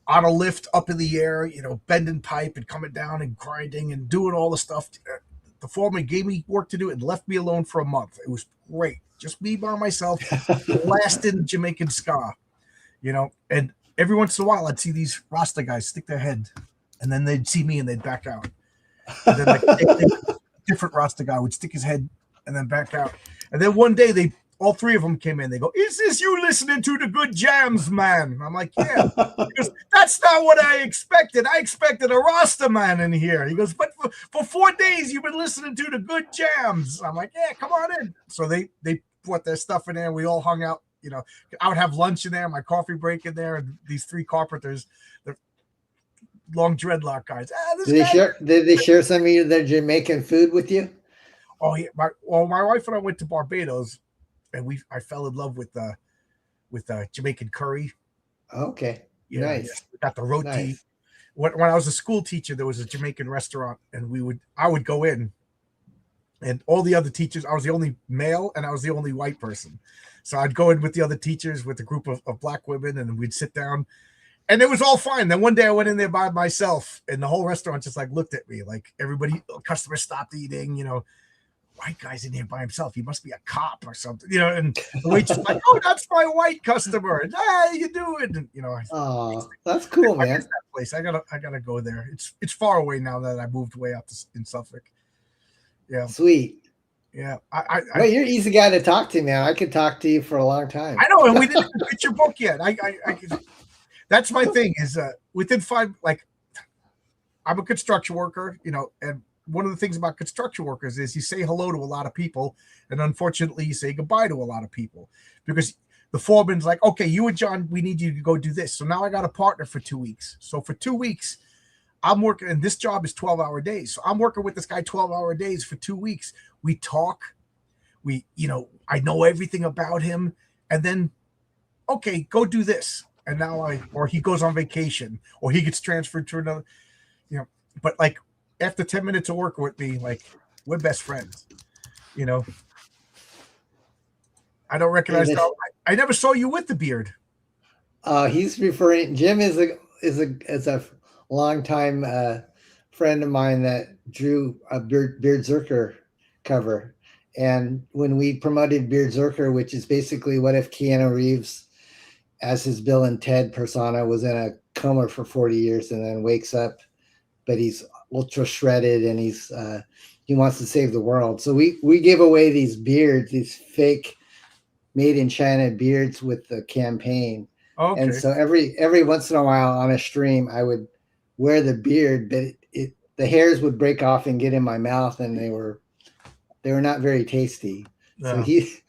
on a lift up in the air, you know, bending pipe and coming down and grinding and doing all the stuff. The foreman gave me work to do and left me alone for a month. It was great. Just me by myself, blasting Jamaican ska, you know. And every once in a while, I'd see these Rasta guys stick their head, and then they'd see me and they'd back out. And then like, different Rasta guy would stick his head and then back out. And then one day all three of them came in. They go, "Is this you listening to the good jams, man?" I'm like, "Yeah." Because that's not what I expected. I expected a Rasta man in here. He goes, "But for 4 days you've been listening to the good jams." I'm like, "Yeah, come on in." So they brought their stuff in there. We all hung out. You know, I would have lunch in there, my coffee break in there, and these three carpenters, the long dreadlock guys. Did they share some of their Jamaican food with you? Oh yeah, my wife and I went to Barbados, and I fell in love with Jamaican curry. Okay, yeah, nice. Yeah. We got the roti. Nice. When I was a school teacher, there was a Jamaican restaurant, and I would go in, and all the other teachers, I was the only male and I was the only white person. So I'd go in with the other teachers with a group of black women, and we'd sit down, and it was all fine. Then one day I went in there by myself, and the whole restaurant just like looked at me, like everybody, customers stopped eating, you know, white guy's in here by himself. He must be a cop or something, you know, and the waitress like, "Oh, that's my white customer. And, how you doing?" And, you know, oh, that's cool, man. That place. I gotta go there. It's far away now that I moved way out in Suffolk. Yeah. Sweet. Yeah. Well, you're an easy guy to talk to, man. I could talk to you for a long time. I know, and we didn't get your book yet. That's my thing is within 5, like, I'm a construction worker, you know, and one of the things about construction workers is you say hello to a lot of people, and unfortunately you say goodbye to a lot of people, because the foreman's like, "Okay, you and John, we need you to go do this." So now I got a partner for 2 weeks. So for 2 weeks, I'm working, and this job is 12-hour days. So I'm working with this guy 12-hour days for 2 weeks. We talk, you know, I know everything about him, and then, okay, go do this. And now or he goes on vacation, or he gets transferred to another, you know, but like after 10 minutes of working with me, like, we're best friends, you know. I don't recognize I never saw you with the beard. He's referring, Jim is a longtime friend of mine that drew a Beardzerker cover. And when we promoted Beardzerker, which is basically what if Keanu Reeves, as his Bill and Ted persona, was in a coma for 40 years and then wakes up, but he's ultra shredded and he wants to save the world. So we gave away these beards, these fake made in China beards with the campaign. Okay. And so every once in a while on a stream, I would wear the beard, but the hairs would break off and get in my mouth, and they were not very tasty. No. So he's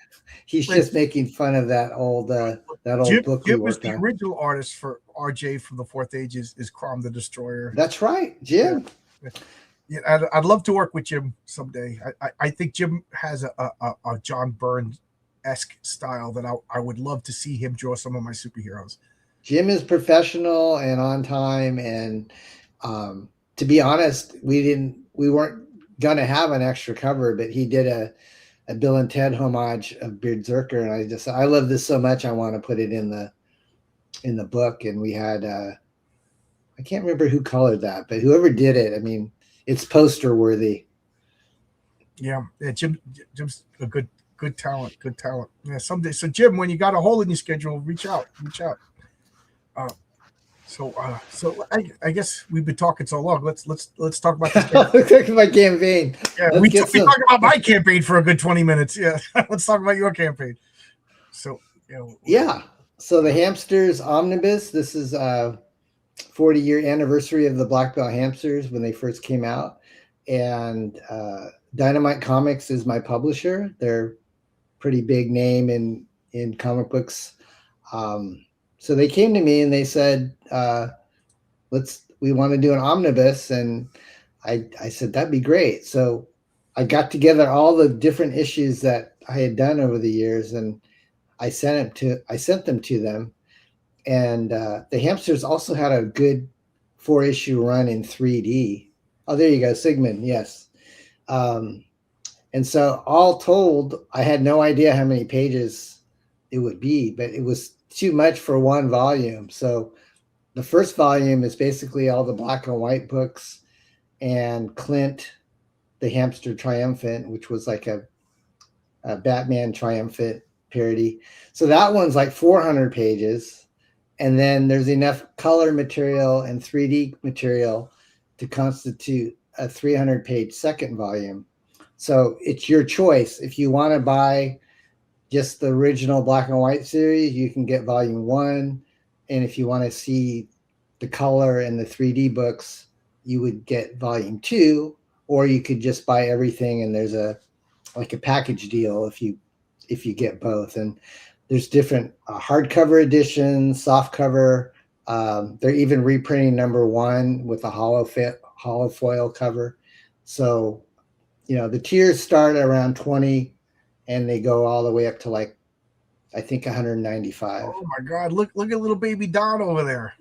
just making fun of that old book. Jim was the original artist for RJ from the Fourth Age is Crom the Destroyer. That's right, Jim. Yeah, I'd love to work with Jim someday. I think Jim has a John Byrne-esque style that I would love to see him draw some of my superheroes. Jim is professional and on time, and to be honest, we weren't gonna have an extra cover, but he did a Bill and Ted homage of Berserker, and I love this so much I want to put it in the book. And we had I can't remember who colored that, but whoever did it, I mean, it's poster worthy. Yeah, Jim's a good talent, good talent. Yeah, someday. So Jim, when you got a hole in your schedule, reach out. So I guess we've been talking so long. Let's talk about this. Talk about campaign. Yeah, we talked about my campaign for a good 20 minutes. Yeah, let's talk about your campaign. So yeah. So the Hamsters Omnibus. This is 40-year anniversary of the Black Belt Hamsters when they first came out, and Dynamite Comics is my publisher. They're pretty big name in comic books. So they came to me and they said, we want to do an omnibus. And I said, that'd be great. So I got together all the different issues that I had done over the years, and I sent them to them. And the Hamsters also had a good 4-issue run in 3D. Oh, there you go, Sigmund. Yes. And so all told, I had no idea how many pages it would be, but it was too much for one volume. So the first volume is basically all the black and white books and Clint, the Hamster Triumphant, which was like a Batman Triumphant parody. So that one's like 400 pages. And then there's enough color material and 3D material to constitute a 300-page second volume. So it's your choice. If you want to buy just the original black and white series, you can get volume 1. And if you want to see the color and the 3D books, you would get volume 2, or you could just buy everything and there's a package deal if you get both. And there's different hardcover editions, soft cover. They're even reprinting number 1 with a hollow foil cover. So, the tiers start around 20 and they go all the way up to I think 195. Oh my God. Look at little baby Don over there.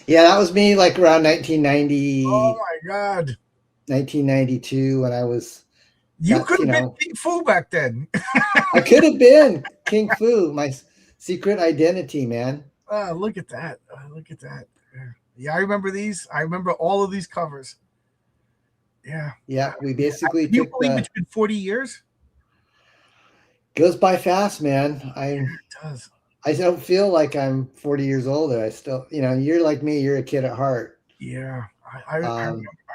Yeah, that was me around 1990. Oh my God. 1992 when I was. You could have been King Fu back then. I could have been King Fu, my secret identity, man. Look at that. Look at that. Yeah, I remember these. I remember all of these covers. Yeah. Yeah, we basically Can you believe it's been 40 years? Goes by fast, man. It does. I don't feel like I'm 40 years older. I still, you're like me. You're a kid at heart. Yeah. I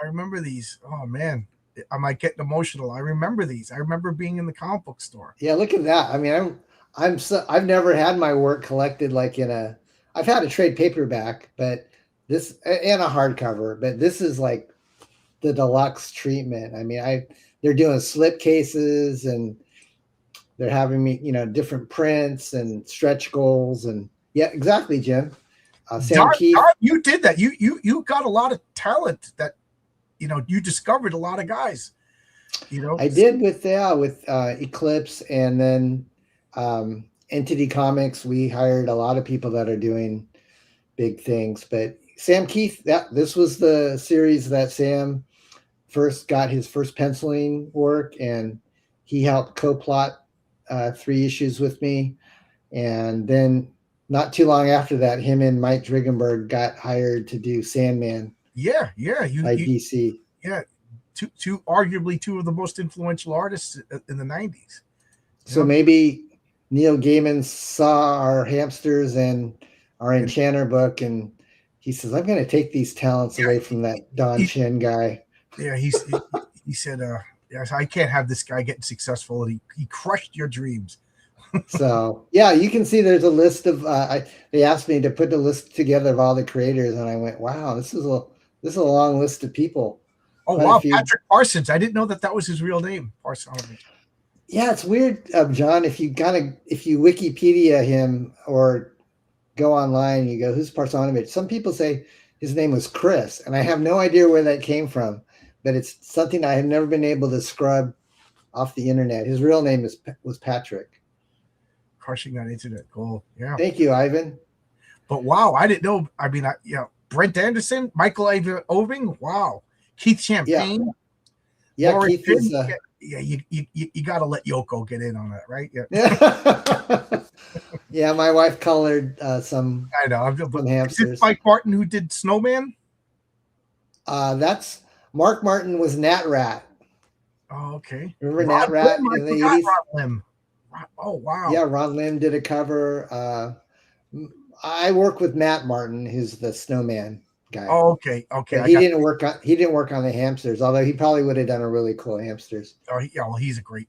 remember these. Oh, man. I might get emotional. I remember these. I remember being in the comic book store. Yeah, look at that. I mean, I've never had my work collected I've had a trade paperback, but this and a hardcover, but this is like the deluxe treatment. I mean, they're doing slip cases and they're having me, different prints and stretch goals and yeah, exactly, Jim. Sam Keith, you did that. You got a lot of talent that. You discovered a lot of guys. I did with Eclipse, and then Entity Comics. We hired a lot of people that are doing big things. But Sam Keith, this was the series that Sam first got his first penciling work, and he helped co-plot 3 issues with me. And then not too long after that, him and Mike Drigenberg got hired to do Sandman. Yeah. DC. Yeah. Arguably two of the most influential artists in the 90s. So maybe Neil Gaiman saw our Hamsters and our Enchanter book, and he says, I'm going to take these talents away from that Don Chen guy. Yeah, he said, yes, I can't have this guy getting successful. And he crushed your dreams. So, yeah, you can see there's a list of, they asked me to put a list together of all the creators, and I went, wow, this is a long list of people. Oh, wow, Patrick Parsons. I didn't know that was his real name, Parsons. Yeah, it's weird, John, if you Wikipedia him or go online and you go, who's Parsonovich? Some people say his name was Chris, and I have no idea where that came from, but it's something I have never been able to scrub off the internet. His real name was Patrick. Crushing that internet goal. Yeah. Thank you, Ivan. But wow, I didn't know. I mean, Brent Anderson, Michael Irving. Wow. Keith Champagne. Yeah, Keith is yeah, you got to let Yoko get in on that, right? Yeah, Yeah. Yeah, my wife colored some I know. But is it hamsters. Mike Martin who did Snowman? That's Mark Martin was Nat Rat. Oh, okay. Remember Ron Nat Rat Lim, I in the forgot 80s? Ron Lim. Oh, wow. Yeah, Ron Lim did a cover. I work with Matt Martin, who's the snowman guy. Oh, okay. Okay. But he didn't work on the hamsters, although he probably would have done a really cool hamsters. Oh, yeah. Well, he's a great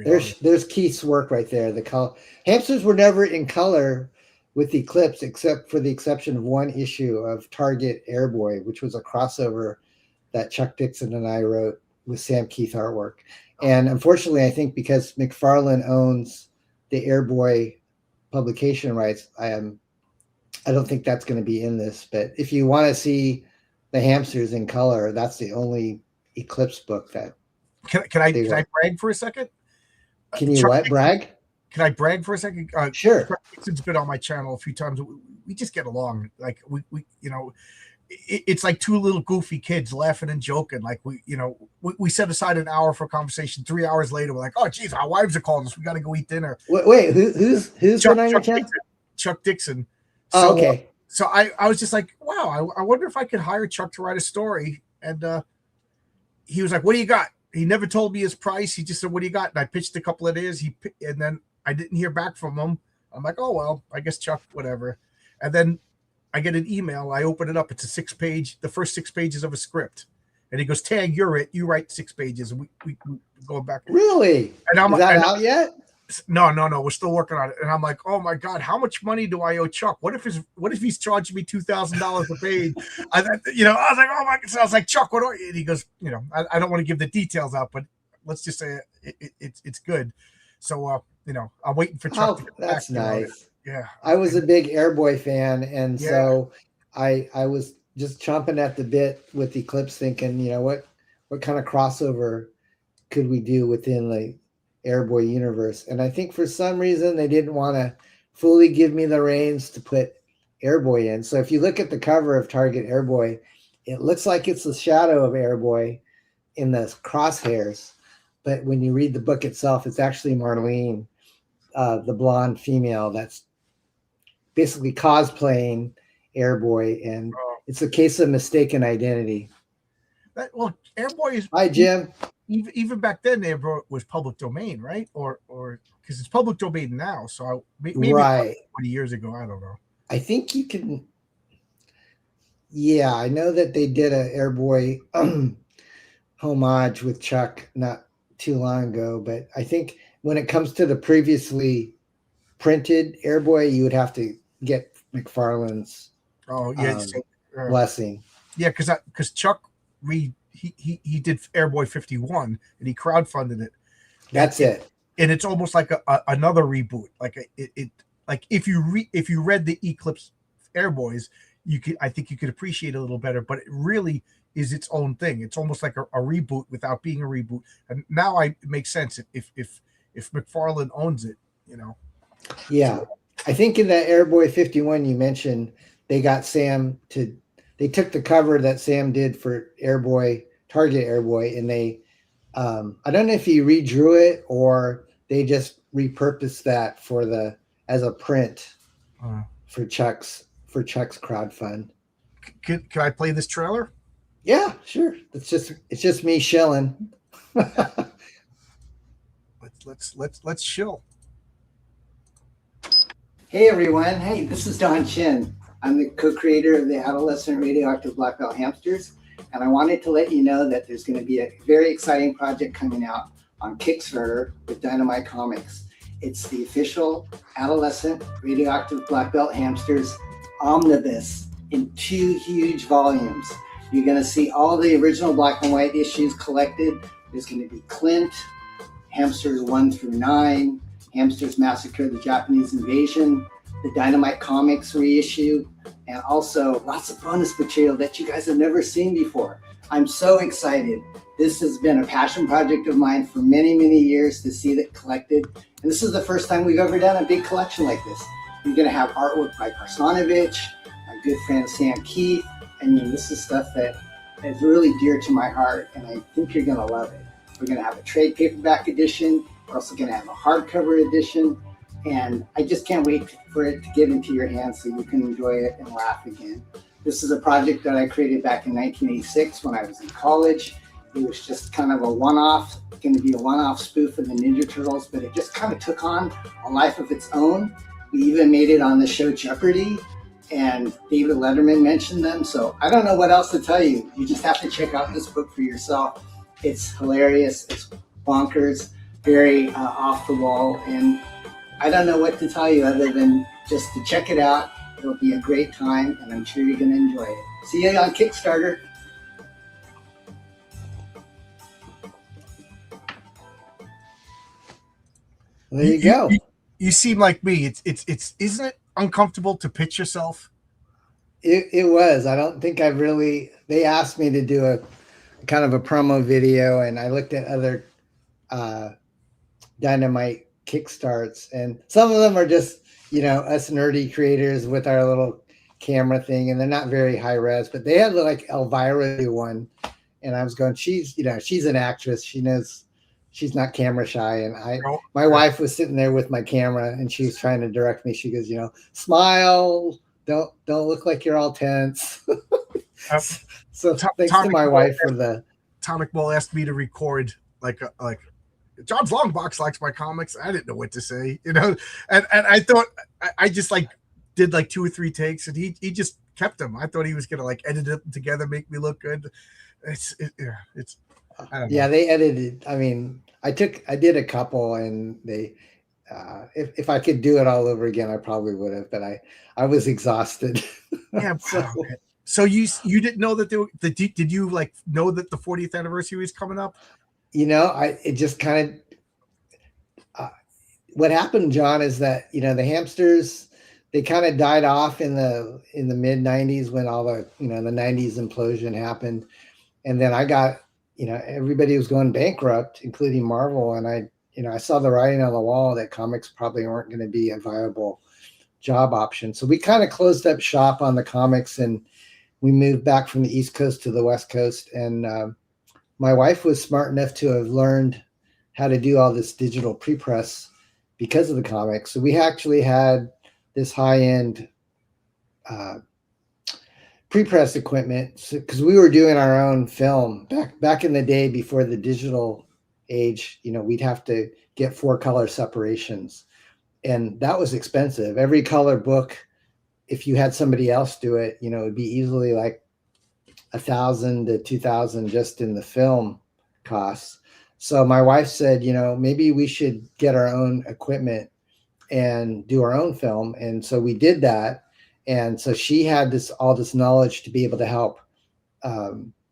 artist. There's Keith's work right there. The color hamsters were never in color with Eclipse, except for the exception of one issue of Target Airboy, which was a crossover that Chuck Dixon and I wrote with Sam Keith artwork. And unfortunately, I think because McFarlane owns the Airboy publication rights, I don't think that's going to be in this. But if you want to see the hamsters in color, that's the only Eclipse book that. Can I brag for a second? Can you brag? Can I brag for a second? Sure. Chuck Dixon's been on my channel a few times. We just get along. Like we it's like two little goofy kids laughing and joking. Like we set aside an hour for conversation. 3 hours later, we're like, oh geez, our wives are calling us. We got to go eat dinner. Wait, who's been on your channel? Chuck Dixon. So, oh, okay. So I was just like, wow, I wonder if I could hire Chuck to write a story. And he was like, what do you got? He never told me his price. He just said, what do you got? And I pitched a couple of ideas. And then I didn't hear back from him. I'm like, oh, well, I guess Chuck, whatever. And then I get an email. I open it up. It's the first 6 pages of a script. And he goes, Tag, you're it. You write 6 pages. And we go back. Really? And Is that out yet? No. We're still working on it. And I'm like, oh my God, how much money do I owe Chuck? What if he's charging me $2,000 a page? I was like, oh my God. So I was like, Chuck, what do I? And he goes, I don't want to give the details out, but let's just say it's good. So, I'm waiting for Chuck to get back. That's nice. Yeah. I was a big Airboy fan. And so I was just chomping at the bit with Eclipse thinking, what kind of crossover could we do within the Airboy universe? And I think for some reason they didn't want to fully give me the reins to put Airboy in. So if you look at the cover of Target Airboy, it looks like it's the shadow of Airboy in the crosshairs. But when you read the book itself, it's actually Marlene, the blonde female that's basically cosplaying Airboy. And it's a case of mistaken identity. Airboy is... Hi, Jim. Even back then, Airboy was public domain, right? Or because it's public domain now. So maybe right. 20 years ago, I don't know. I think you can. Yeah, I know that they did a Airboy homage with Chuck not too long ago, but I think when it comes to the previously printed Airboy, you would have to get McFarlane's blessing. Yeah, because Chuck Reed. He did Airboy 51 and he crowdfunded it. That's it. And it's almost like another reboot. Like like if you read the Eclipse Airboys, I think you could appreciate it a little better, but it really is its own thing. It's almost like a reboot without being a reboot. And now it makes sense if McFarlane owns it, Yeah. So, I think in that Airboy 51 you mentioned, they got Sam they took the cover that Sam did for Airboy, Target Airboy, and they, I don't know if he redrew it or they just repurposed that as a print for Chuck's crowdfund. Can I play this trailer? Yeah, sure. It's just me shilling. Let's chill. Hey everyone. Hey, this is Don Chin. I'm the co-creator of the Adolescent Radioactive Black Belt Hamsters, and I wanted to let you know that there's going to be a very exciting project coming out on Kickstarter with Dynamite Comics. It's the official Adolescent Radioactive Black Belt Hamsters Omnibus in 2 huge volumes. You're going to see all the original black and white issues collected. There's going to be Clint, Hamsters 1 through 9, Hamsters Massacre the Japanese Invasion, the Dynamite Comics reissue, and also lots of bonus material that you guys have never seen before. I'm so excited. This has been a passion project of mine for many, many years to see that collected. And this is the first time we've ever done a big collection like this. We're going to have artwork by Karsanovich, my good friend Sam Keith. I mean, this is stuff that is really dear to my heart, and I think you're going to love it. We're going to have a trade paperback edition. We're also going to have a hardcover edition. And I just can't wait for it to get into your hands so you can enjoy it and laugh again. This is a project that I created back in 1986 when I was in college. It was just kind of a one-off, going to be a one-off spoof of the Ninja Turtles, but it just kind of took on a life of its own. We even made it on the show Jeopardy, and David Letterman mentioned them. So I don't know what else to tell you. You just have to check out this book for yourself. It's hilarious. It's bonkers, very off the wall, and I don't know what to tell you other than just to check it out. It'll be a great time, and I'm sure you're going to enjoy it. See you on Kickstarter. There you go. You seem like me. It's isn't it uncomfortable to pitch yourself? It was. I don't think I've really. They asked me to do a kind of a promo video, and I looked at other Dynamite Kickstarts, and some of them are just, you know, us nerdy creators with our little camera thing, and they're not very high res, but they had like Elvira do one, and I was going, she's an actress, she knows, she's not camera shy, and my wife was sitting there with my camera, and she was trying to direct me. She goes, you know, smile, don't look like you're all tense. So thanks to my wife for the. Tonic Ball asked me to record like John's Longbox likes my comics. I didn't know what to say, you know, and I thought I just like did like 2 or 3 takes, and he just kept them. I thought he was gonna like edit them together, make me look good. It's I don't know. Yeah, they edited. I mean, I did a couple, and they if I could do it all over again, I probably would have, but I was exhausted. Yeah. So you didn't know that did you like know that the 40th anniversary was coming up? You know, it just kind of what happened, John, is that, you know, the hamsters, they kind of died off in the mid 90s when all the, you know, the 90s implosion happened. And then I got, you know, everybody was going bankrupt, including Marvel. And I saw the writing on the wall that comics probably weren't going to be a viable job option. So we kind of closed up shop on the comics, and we moved back from the East Coast to the West Coast. And my wife was smart enough to have learned how to do all this digital pre-press because of the comics. So we actually had this high-end pre-press equipment, because we were doing our own film back in the day before the digital age. You know, we'd have to get 4-color separations, and that was expensive. Every color book, if you had somebody else do it, you know, it'd be easily like $1,000 to $2,000 just in the film costs. So my wife said, you know, maybe we should get our own equipment and do our own film. And so we did that. And so she had all this knowledge to be able to help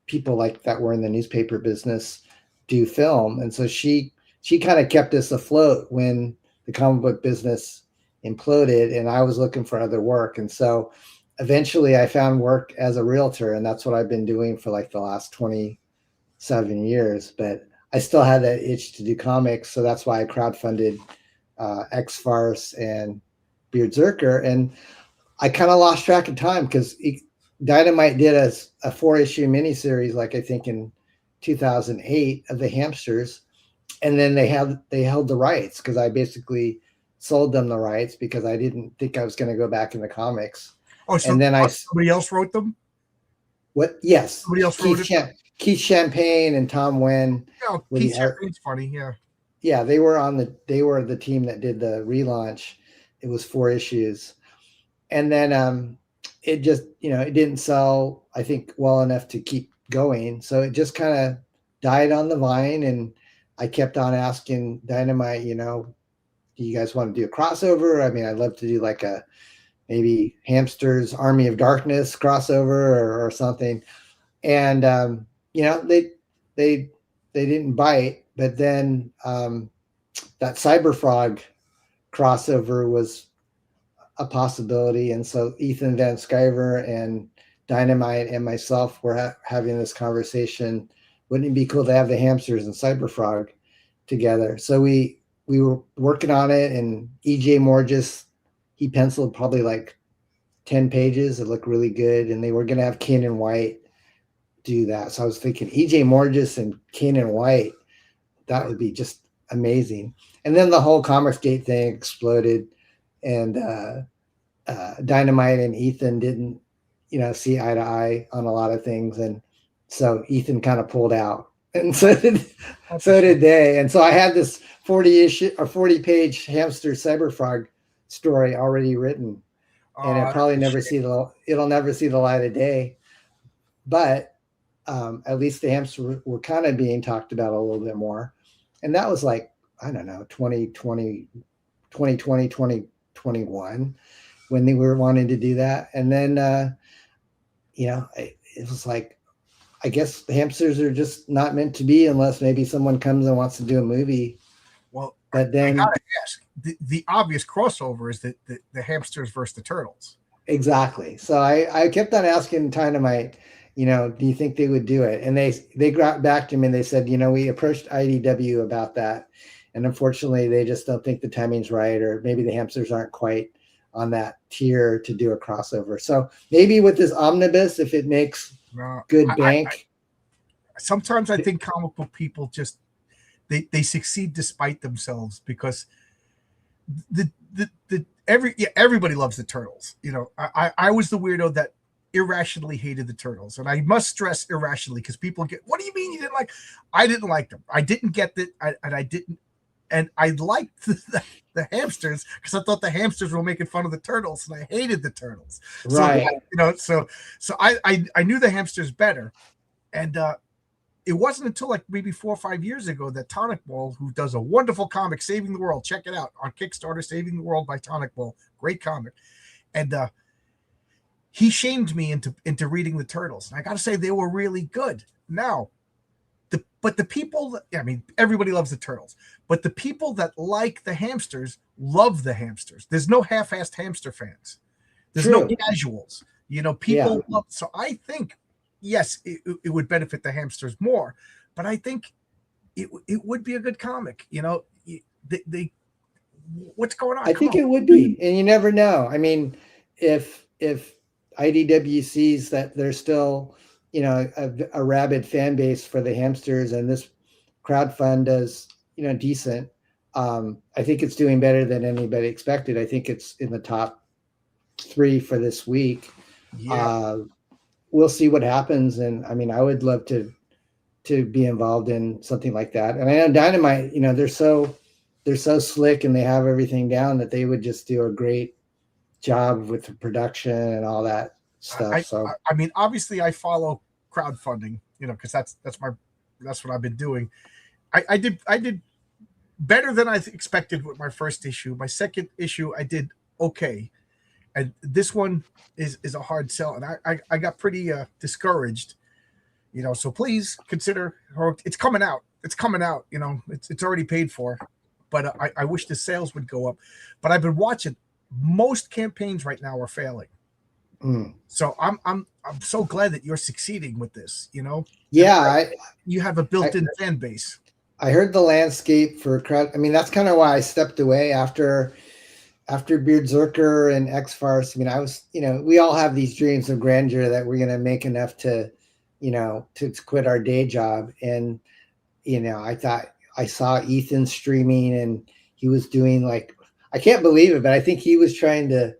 people like that were in the newspaper business do film. And so she kind of kept us afloat when the comic book business imploded, and I was looking for other work. And so eventually I found work as a realtor, and that's what I've been doing for like the last 27 years. But I still had that itch to do comics, so that's why I crowdfunded X-Farce and Beardzerker. And I kind of lost track of time because Dynamite did a 4-issue miniseries, like I think in 2008, of the hamsters, and then they held the rights, because I basically sold them the rights because I didn't think I was going to go back in the comics. Oh, so and then somebody else wrote them? What? Yes. Somebody else wrote it? Keith Champagne and Tom Wynn. Yeah, Keith Champagne's funny, yeah. Yeah, they were the team that did the relaunch. It was 4 issues. And then it just, you know, it didn't sell, I think, well enough to keep going. So it just kind of died on the vine, and I kept on asking Dynamite, you know, do you guys want to do a crossover? I mean, I'd love to do like a maybe Hamsters Army of Darkness crossover or something. And you know, they didn't bite. But then that Cyberfrog crossover was a possibility, and so Ethan Van Sciver and Dynamite and myself were having this conversation. Wouldn't it be cool to have the Hamsters and Cyberfrog together? So we were working on it, and EJ Morges, he penciled probably like 10 pages. It looked really good, and they were going to have Ken and White do that. So I was thinking EJ Morges and Ken and White that would be just amazing. And then the whole Comicsgate thing exploded, and Dynamite and Ethan didn't, see eye to eye on a lot of things, and so Ethan kind of pulled out, and so did they. And so I had this 40-page Hamster Cyberfrog story already written, and it'll never see the light of day. But at least the hamsters were kind of being talked about a little bit more, and that was like, I don't know, 2020, 2021, when they were wanting to do that. And then it was like, I guess the hamsters are just not meant to be unless maybe someone comes and wants to do a movie. Well, but then I gotta ask, the obvious crossover is that the hamsters versus the turtles. Exactly. So I kept on asking Dynamite, do you think they would do it? And they got back to me and they said, we approached IDW about that, and unfortunately they just don't think the timing's right, or maybe the hamsters aren't quite on that tier to do a crossover. So maybe with this omnibus, if it makes good bank. Sometimes I think comic book people just they succeed despite themselves, because everybody loves the turtles. I was the weirdo that irrationally hated the turtles, and I must stress irrationally, because people get, what do you mean you didn't like? I didn't like them. I didn't get that, and I liked the hamsters because I thought the hamsters were making fun of the turtles, and I hated the turtles. Right. So I knew the hamsters better, and it wasn't until like maybe 4 or 5 years ago that Tonic Ball, who does a wonderful comic, Saving the World, check it out on Kickstarter, Saving the World by Tonic Ball, great comic, and he shamed me into reading the turtles. And I got to say, they were really good. Now, but the people, everybody loves the turtles, but the people that like the hamsters love the hamsters. There's no half-assed hamster fans. There's no casuals. People love. So I think, yes, it would benefit the hamsters more, but I think it would be a good comic. What's going on? I think it would be, and you never know. If IDW sees that there's still, a rabid fan base for the hamsters, and this crowdfund does, decent, I think it's doing better than anybody expected. I think it's in the top 3 for this week. Yeah. We'll see what happens. And I would love to be involved in something like that. And I know Dynamite, they're so slick and they have everything down that they would just do a great job with the production and all that stuff. Obviously I follow crowdfunding, because that's what I've been doing. I did better than I expected with my first issue. My second issue, I did okay. And this one is a hard sell. And I got pretty discouraged, so please consider, it's coming out. It's coming out, it's already paid for, but I wish the sales would go up. But I've been watching, most campaigns right now are failing. So I'm so glad that you're succeeding with this, Yeah. You have a built-in fan base. I heard the landscape for crowd. That's kind of why I stepped away after Beardzerker and X-Farce. I was, we all have these dreams of grandeur that we're going to make enough to quit our day job. And, I thought I saw Ethan streaming, and he was doing I can't believe it, but I think he was trying to,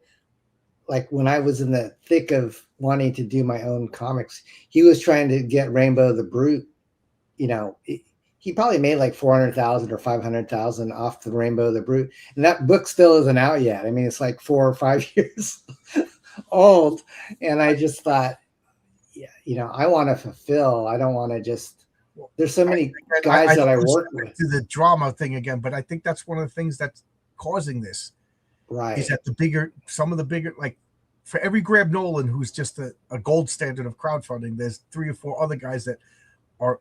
when I was in the thick of wanting to do my own comics, he was trying to get Rainbow the Brute. He probably made like 400,000 or 500,000 off the Rainbow the Brute, and that book still isn't out yet. It's like 4 or 5 years old, and I just thought, I want to fulfill. I don't want to just. There's so many guys that I work with. To the drama thing again, but I think that's one of the things that's causing this. Right. Is that some of the bigger, like for every Graham Nolan, who's just a gold standard of crowdfunding, there's 3 or 4 other guys that are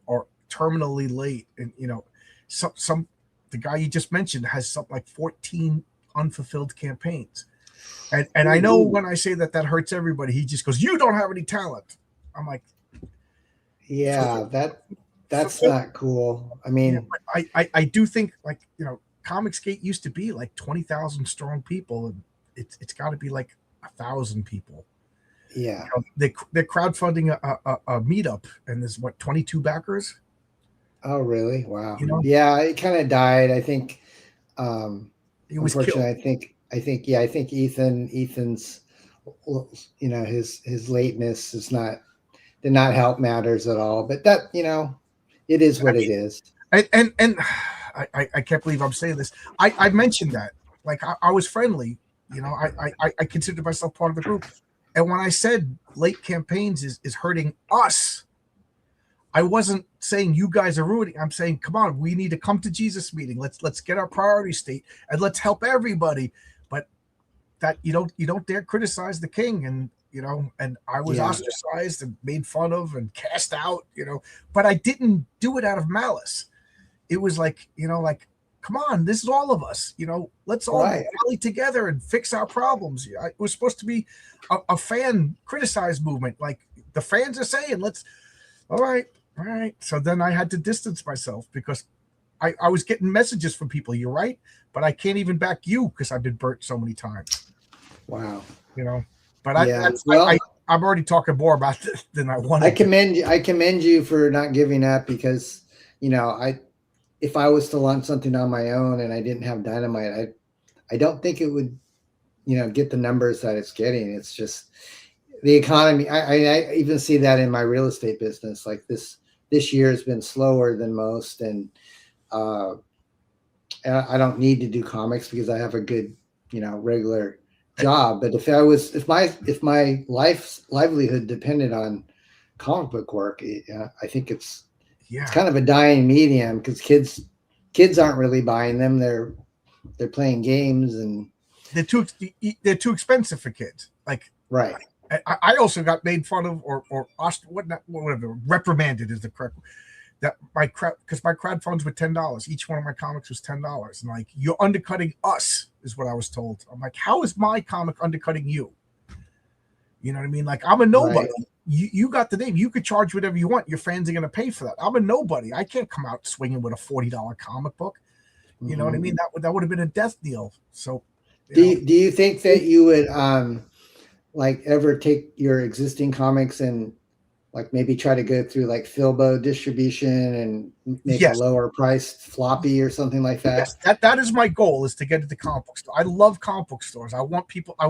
terminally late. And, the guy you just mentioned has something like 14 unfulfilled campaigns. And I know when I say that hurts everybody, he just goes, "You don't have any talent." I'm like, yeah, that's not cool. I do think, Comicsgate used to be like 20,000 strong people, and it's got to be like 1,000 people. Yeah, they're crowdfunding a meetup, and there's 22 backers. Oh, really? Wow. You know, Yeah, it kind of died. I think, he was unfortunately, killed. I think Ethan's, his lateness did not help matters at all. But that, it is what it is. And I can't believe I'm saying this. I mentioned that, like, I was friendly. You know, I considered myself part of the group. And when I said late campaigns is hurting us, I wasn't saying you guys are ruining. I'm saying, come on, we need to come to Jesus meeting. Let's get our priority state and let's help everybody. But that you don't dare criticize the king, and and I was Yeah. ostracized and made fun of and cast out. But I didn't do it out of malice. It was like, like, come on, this is all of us. Let's all Right. rally together and fix our problems. It was supposed to be a fan criticize movement. Like the fans are saying, let's, all right. So then I had to distance myself because I was getting messages from people. You're right, but I can't even back you because I've been burnt so many times. Wow. But Yeah. I'm already talking more about this than I wanted. I commend you for not giving up because, if I was to launch something on my own and I didn't have dynamite, I don't think it would, get the numbers that it's getting. It's just the economy. I even see that in my real estate business. Like this year has been slower than most, and I don't need to do comics because I have a good, regular job. But if my livelihood depended on comic book work, I think it's kind of a dying medium because kids aren't really buying them. They're playing games, and they're too expensive for kids. Like, right. I also got made fun of or whatever, reprimanded is the correct that because my crowd funds were $10. Each one of my comics was $10, and like, you're undercutting us is what I was told. I'm like, how is my comic undercutting you? You know what I mean? Like, I'm a nobody. Right. You got the name. You could charge whatever you want. Your fans are going to pay for that. I'm a nobody. I can't come out swinging with a $40 comic book. You know what I mean? That would have been a death deal. So, do you think that you would like ever take your existing comics and like maybe try to go through like Filbo distribution and make a lower priced floppy or something like that? Yes, that is my goal, is to get into comic book store. I love comic book stores. I want people. I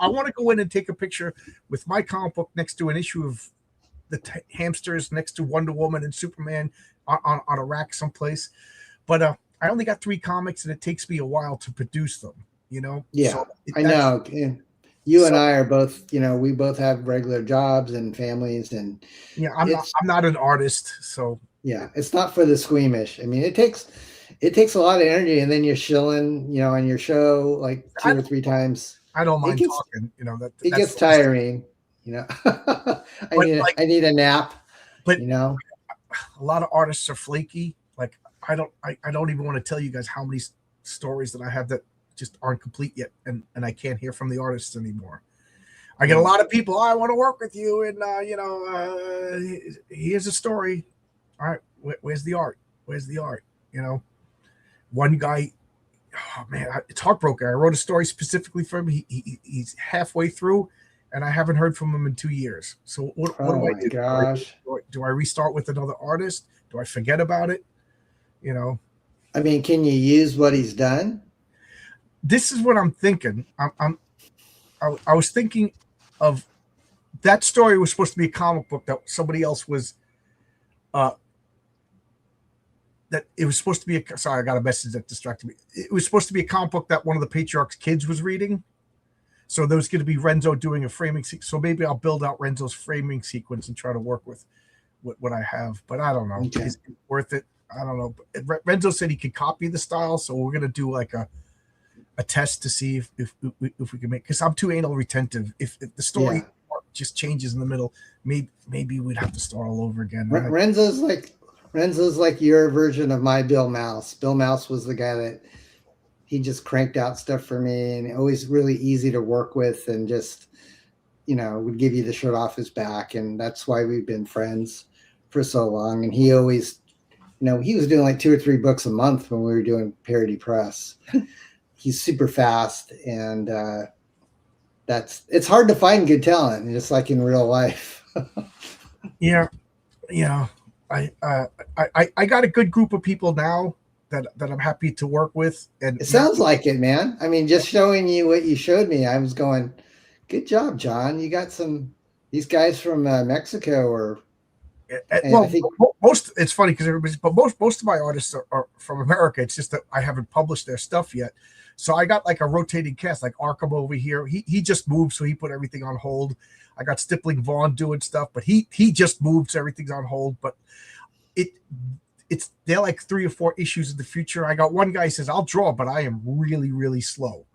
want to go in and take a picture with my comic book next to an issue of the hamsters, next to Wonder Woman and Superman on a rack someplace. But I only got 3 comics, and it takes me a while to produce them. Yeah, so I know. You and I are both, we both have regular jobs and families, and I'm not an artist, so yeah, it's not for the squeamish. I mean, it takes a lot of energy, and then you're shilling, on your show like 2 or 3 times. I don't mind talking, it gets tiring, I need a nap, but a lot of artists are flaky. Like I don't even want to tell you guys how many stories that I have that just aren't complete yet, and I can't hear from the artists anymore. I get a lot of people, I want to work with you, and here's a story. All right, where's the art? One guy, oh man, it's heartbroken. I wrote a story specifically for him. He's halfway through, and I haven't heard from him in 2 years. So what do I do? Gosh. Do I restart with another artist? Do I forget about it? I mean, can you use what he's done? This is what I'm thinking. I was thinking of that story was supposed to be a comic book that somebody else was. That it was supposed to be sorry, I got a message that distracted me. It was supposed to be a comic book that one of the Patriarch's kids was reading. So there was going to be Renzo doing a framing sequence. So maybe I'll build out Renzo's framing sequence and try to work with what I have. But I don't know. Okay. Is it worth it? I don't know. Renzo said he could copy the style, so we're going to do like a test to see if we can make, because I'm too anal retentive. If the story just changes in the middle, maybe we'd have to start all over again. Renzo's like your version of my Bill Mouse. Bill Mouse was the guy that he just cranked out stuff for me, and always really easy to work with, and just would give you the shirt off his back, and that's why we've been friends for so long. And he always, he was doing like 2 or 3 books a month when we were doing Parody Press. He's super fast, and it's hard to find good talent, just like in real life. Yeah. I got a good group of people now that I'm happy to work with, and It sounds like it, man. I mean, just showing you what you showed me, I was going, good job, John. You got these guys from Mexico, or well, I think, most it's funny because everybody's, but most of my artists are from America. It's just that I haven't published their stuff yet. So I got like a rotating cast, like Arkham over here. He just moved, so he put everything on hold. I got Stippling Vaughn doing stuff, but he just moved, so everything's on hold. But they're like 3 or 4 issues in the future. I got one guy who says I'll draw, but I am really, really slow.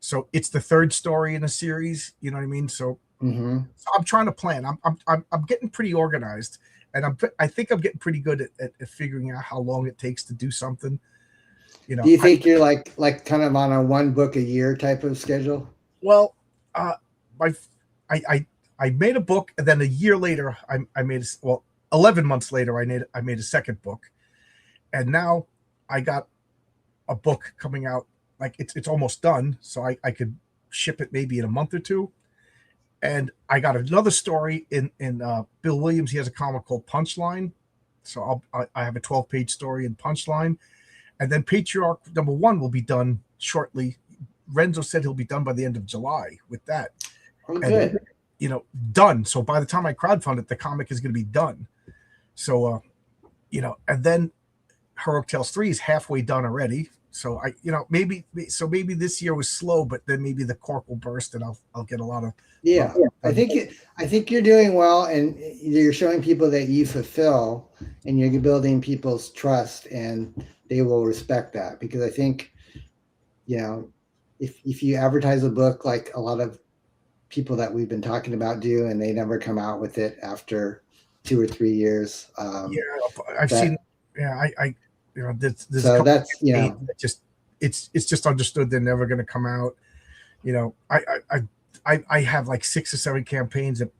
So it's the 3rd story in a series. You know what I mean? So, so I'm trying to plan. I'm getting pretty organized, and I think I'm getting pretty good at figuring out how long it takes to do something. You know, do you think you're like kind of on a 1 book a year type of schedule? Well, I made a book, and then a year later, I made 11 months later, I made a second book, and now I got a book coming out. Like it's almost done, so I could ship it maybe in a month or 2. And I got another story in Bill Williams. He has a comic called Punchline, so I have a 12-page story in Punchline, and then Patriarch #1 will be done shortly. Renzo said he'll be done by the end of July with that. Oh, good. And, you know, done. So by the time I crowdfund it, the comic is going to be done. So, you know, and then Heroic Tales 3 is halfway done already. So maybe this year was slow, but then maybe the cork will burst and I'll get a lot of. Yeah. I think you're doing well, and you're showing people that you fulfill, and you're building people's trust, and they will respect that, because I think, you know, if you advertise a book like a lot of people that we've been talking about do, and they never come out with it after 2 or 3 years. I've seen. Yeah, this so that's, you know, it's just understood they're never going to come out. You know, I have like 6 or 7 campaigns that,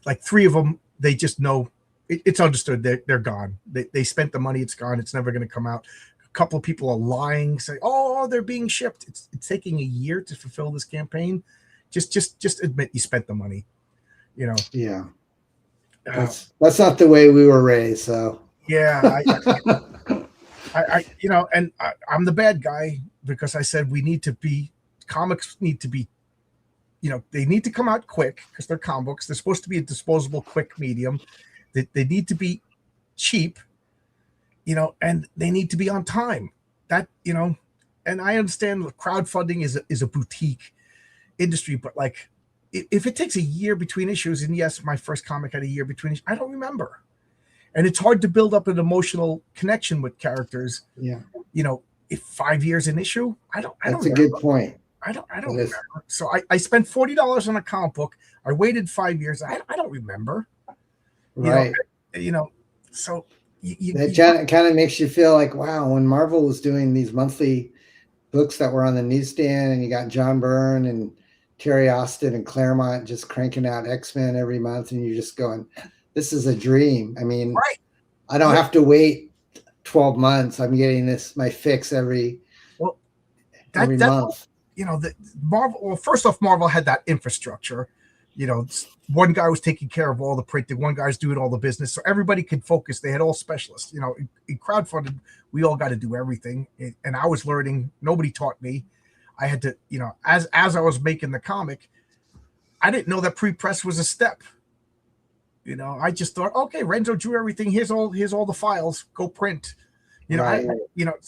like 3 of them, they just know it's understood they're gone. They spent the money, it's gone. It's never going to come out. A couple of people are lying, saying, "Oh, they're being shipped." It's taking a year to fulfill this campaign. Just admit you spent the money. You know. Yeah. That's not the way we were raised. So. Yeah. You know, and I'm the bad guy because I said comics need to be, you know, they need to come out quick because they're comic books. They're supposed to be a disposable, quick medium. They need to be cheap, you know, and they need to be on time. That, you know, and I understand crowdfunding is a boutique industry, but like if it takes a year between issues, and yes, my first comic had a year between issues, I don't remember. And it's hard to build up an emotional connection with characters. Yeah. You know, if 5 years an issue, I don't That's a remember. good point. I don't remember. So I spent $40 on a comic book. I waited 5 years. I don't remember. Right. You know, so that kind of makes you feel like, wow, when Marvel was doing these monthly books that were on the newsstand, and you got John Byrne and Terry Austin and Claremont just cranking out X-Men every month, and you're just going, this is a dream. I mean, right. I don't have to wait 12 months. I'm getting my fix every month. You know, Marvel. Well, first off, Marvel had that infrastructure. You know, one guy was taking care of all the printing, one guy's doing all the business, so everybody could focus. They had all specialists. You know, in crowdfunding, we all got to do everything, and I was learning. Nobody taught me. I had to, you know, as I was making the comic, I didn't know that pre-press was a step. You know, I just thought, okay, Renzo drew everything. Here's all the files. Go print. You know, right.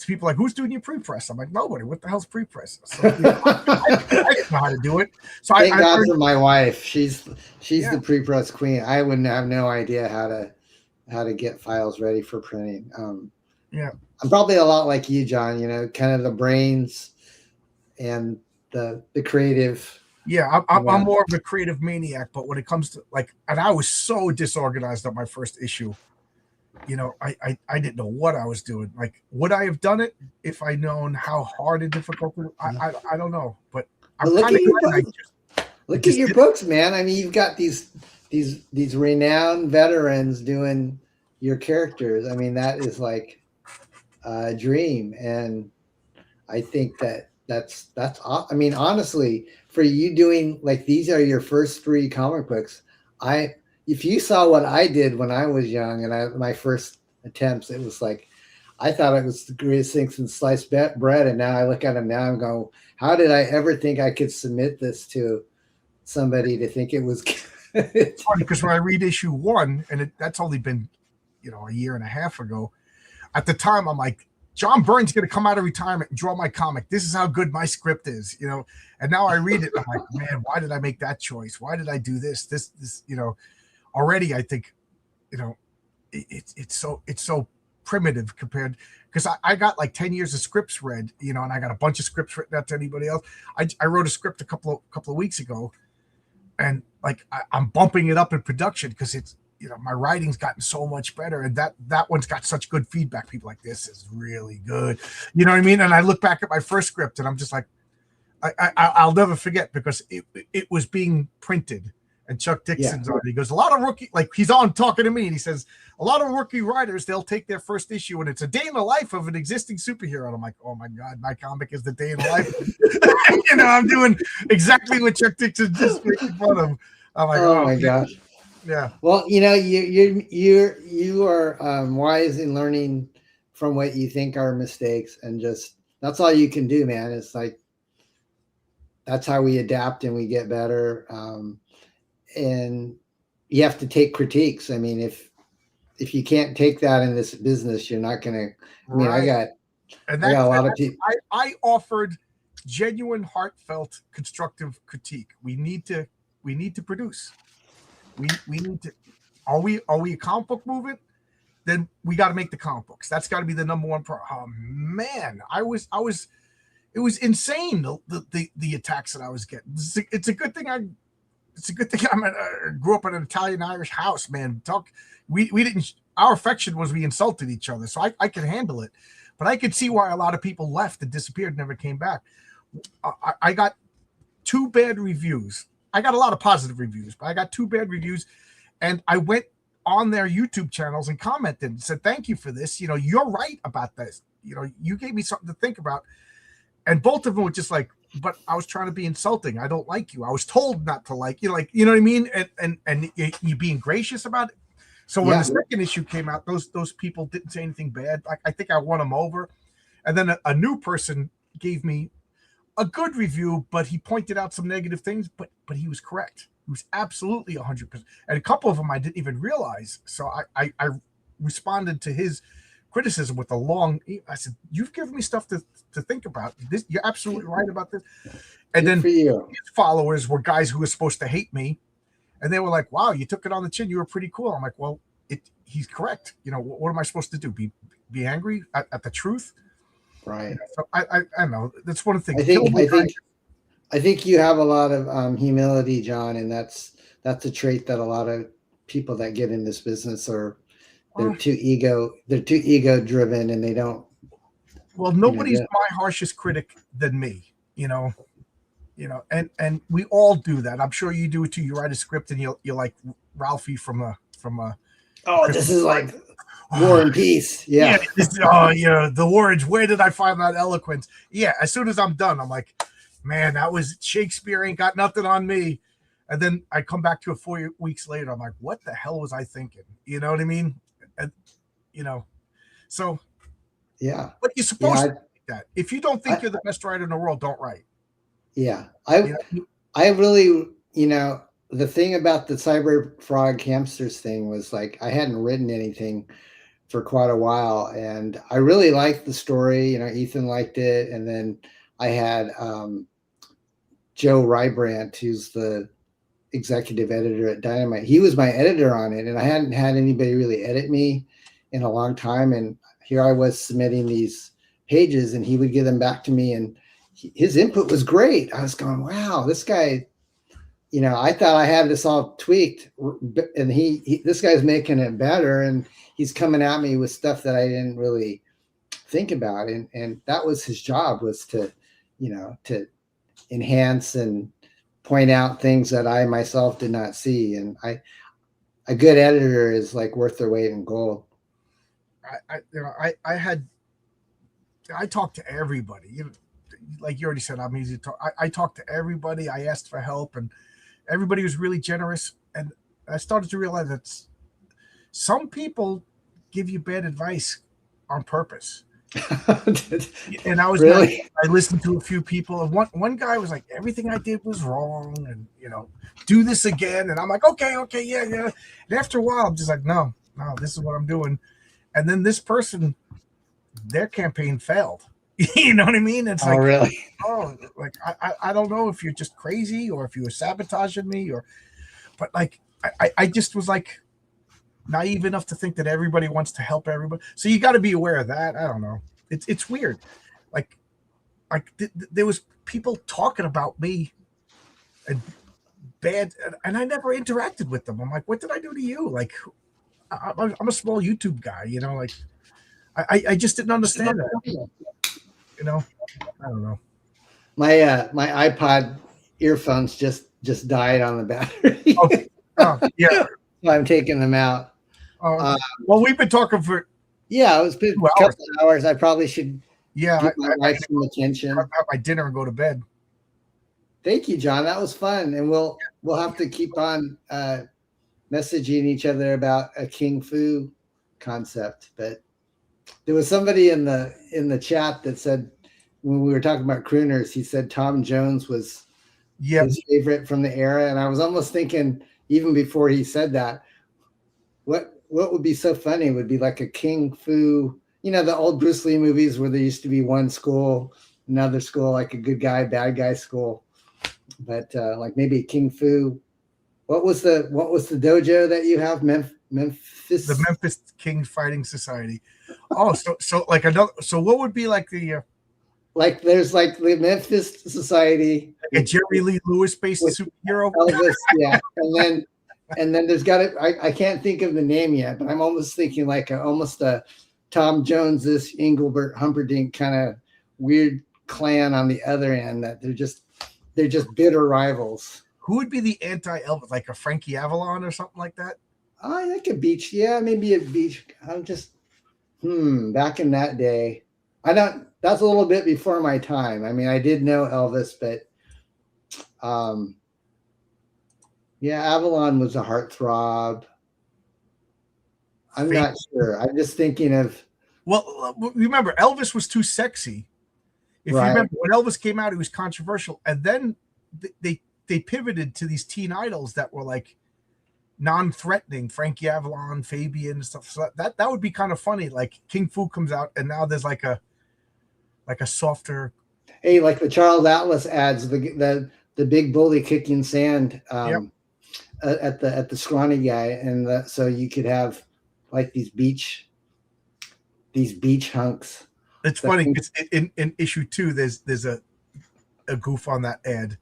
People like, who's doing your pre-press? I'm like, nobody. What the hell's pre-press? So, you know, I didn't know how to do it. So Thank God for my wife. She's the pre-press queen. I wouldn't have no idea how to get files ready for printing. Yeah, I'm probably a lot like you, John. You know, kind of the brains and the creative. Yeah, I'm more of a creative maniac, but when it comes to and I was so disorganized on my first issue. You know, I didn't know what I was doing. Like, would I have done it if I'd known how hard and difficult it was? I don't know, but I'm look kind of glad look at your books, man. I mean, you've got these renowned veterans doing your characters. I mean, that is like a dream, and I think that's I mean, honestly, for you doing like these are your first 3 comic books, if you saw what I did when I was young and my first attempts, it was like I thought it was the greatest thing since sliced bread, and now I look at it now and go, how did I ever think I could submit this to somebody to think it was good? It's funny because when I read issue 1, and that's only been, a year and a half ago. At the time, I'm like, John Byrne's going to come out of retirement and draw my comic. This is how good my script is, And now I read it, and I'm like, man, why did I make that choice? Why did I do this? This, already I think, it's so primitive compared, because I got like 10 years of scripts read, and I got a bunch of scripts written out to anybody else. I wrote a script a couple of weeks ago, and like I'm bumping it up in production because it's, my writing's gotten so much better, and that one's got such good feedback. People like, this is really good, you know what I mean? And I look back at my first script, and I'm just like, I'll never forget, because it was being printed, and Chuck Dixon's on it. He goes, a lot of rookie, like he's on talking to me, and he says, a lot of rookie writers, they'll take their first issue and it's a day in the life of an existing superhero. And I'm like, oh my God, my comic is the day in the life. I'm doing exactly what Chuck Dixon just making fun of. I'm like, oh my gosh. Yeah. Well, you are wise in learning from what you think are mistakes, and just that's all you can do, man. It's like that's how we adapt and we get better. And you have to take critiques. I mean, if you can't take that in this business, you're not gonna. I mean, I got a lot of people. I offered genuine, heartfelt, constructive critique. We need to produce. We need to. Are we a comic book movement? Then we got to make the comic books. That's got to be the number one. Oh man, it was insane, the attacks that I was getting. It's a good thing I grew up in an Italian Irish house, man. We didn't. Our affection was we insulted each other, so I could handle it. But I could see why a lot of people left and disappeared, and never came back. I got 2 bad reviews. I got a lot of positive reviews, but I got 2 bad reviews, and I went on their YouTube channels and commented and said, thank you for this. You're right about this. You gave me something to think about. And both of them were just like, but I was trying to be insulting. I don't like you. I was told not to like you. Like, you know what I mean? And you being gracious about it. So when the second issue came out, those people didn't say anything bad. I think I won them over. And then a new person gave me a good review, but he pointed out some negative things, but he was correct. He was absolutely 100%. And a couple of them I didn't even realize. So I responded to his criticism with a long. I said, "You've given me stuff to think about. This, you're absolutely right about this." And then his followers were guys who were supposed to hate me, and they were like, "Wow, you took it on the chin. You were pretty cool." I'm like, "Well, he's correct. What am I supposed to do? Be angry at the truth?" Right. So I know that's one of the things. I think you have a lot of humility, John, and that's a trait that a lot of people that get in this business they're too ego driven, and they don't. Well, nobody's my harshest critic than me, and we all do that. I'm sure you do it too. You write a script and you're like Ralphie from a. Oh, this is like War and Peace. Yeah. The words. Where did I find that eloquence? Yeah. As soon as I'm done, I'm like, man, that was Shakespeare. Ain't got nothing on me. And then I come back to it 4 weeks later. I'm like, what the hell was I thinking? You know what I mean? And, so. Yeah. But you're supposed to think that. If you don't think you're the best writer in the world, don't write. Yeah. I really, the thing about the Cyber Frog Hamsters thing was like, I hadn't written anything for quite a while, and I really liked the story. Ethan liked it. And then I had Joe Rybrandt, who's the executive editor at Dynamite. He was my editor on it, and I hadn't had anybody really edit me in a long time. And here I was submitting these pages, and he would give them back to me, and his input was great. I was going, wow, this guy, I thought I had this all tweaked, and this guy's making it better, and he's coming at me with stuff that I didn't really think about. And that was his job, was to enhance and point out things that I myself did not see. And a good editor is like worth their weight in gold. I talked to everybody. Like you already said, I'm easy to talk. I talked to everybody. I asked for help, and everybody was really generous. And I started to realize that some people give you bad advice on purpose. And I was Really? I listened to a few people, and one guy was like, everything I did was wrong, and do this again. And I'm like, okay, yeah. And after a while, I'm just like, no, this is what I'm doing. And then this person, their campaign failed. You know what I mean? It's like, really? like I don't know if you're just crazy or if you were sabotaging me, but like I just was like naive enough to think that everybody wants to help everybody. So you got to be aware of that. I don't know. It's weird. Like there was people talking about me and bad, and I never interacted with them. I'm like, what did I do to you? Like, I'm a small YouTube guy, like I just didn't understand that. I don't know. My iPod earphones just died on the battery. Yeah. So I'm taking them out. Well, we've been talking for it's been a couple of hours. I probably should give my wife some attention. Have my dinner and go to bed. Thank you, John. That was fun, and we'll have to keep on messaging each other about a King Fu concept. But there was somebody in the chat that said, when we were talking about crooners, he said Tom Jones was his favorite from the era, and I was almost thinking, even before he said that, what would be so funny would be like a King Fu, the old Bruce Lee movies where there used to be one school, another school, like a good guy, bad guy school, but like maybe a King Fu. What was the dojo that you have? Memphis. The Memphis King Fighting Society. Oh, so like another. So what would be like the? Like there's like the Memphis Society, like a Jerry Lee Lewis based superhero. Elvis, yeah, and then there's got it. I can't think of the name yet, but I'm almost thinking like almost a Tom Jones-ish Engelbert Humperdinck kind of weird clan on the other end that they're just bitter rivals. Who would be the anti-Elvis, like a Frankie Avalon or something like that? Like a beach, yeah, maybe a beach. I'm just back in that day. That's a little bit before my time. I mean, I did know Elvis, but Avalon was a heartthrob. I'm not sure. I'm just thinking of. Well, remember, Elvis was too sexy. If you remember, when Elvis came out, he was controversial, and then they pivoted to these teen idols that were like non-threatening, Frankie Avalon, Fabian, and stuff. So that would be kind of funny. Like King Fu comes out, and now there's like a softer. Hey, like the Charles Atlas ads, the big bully kicking sand at the scrawny guy, and so you could have like these beach hunks. It's funny because in issue 2, there's a goof on that ad.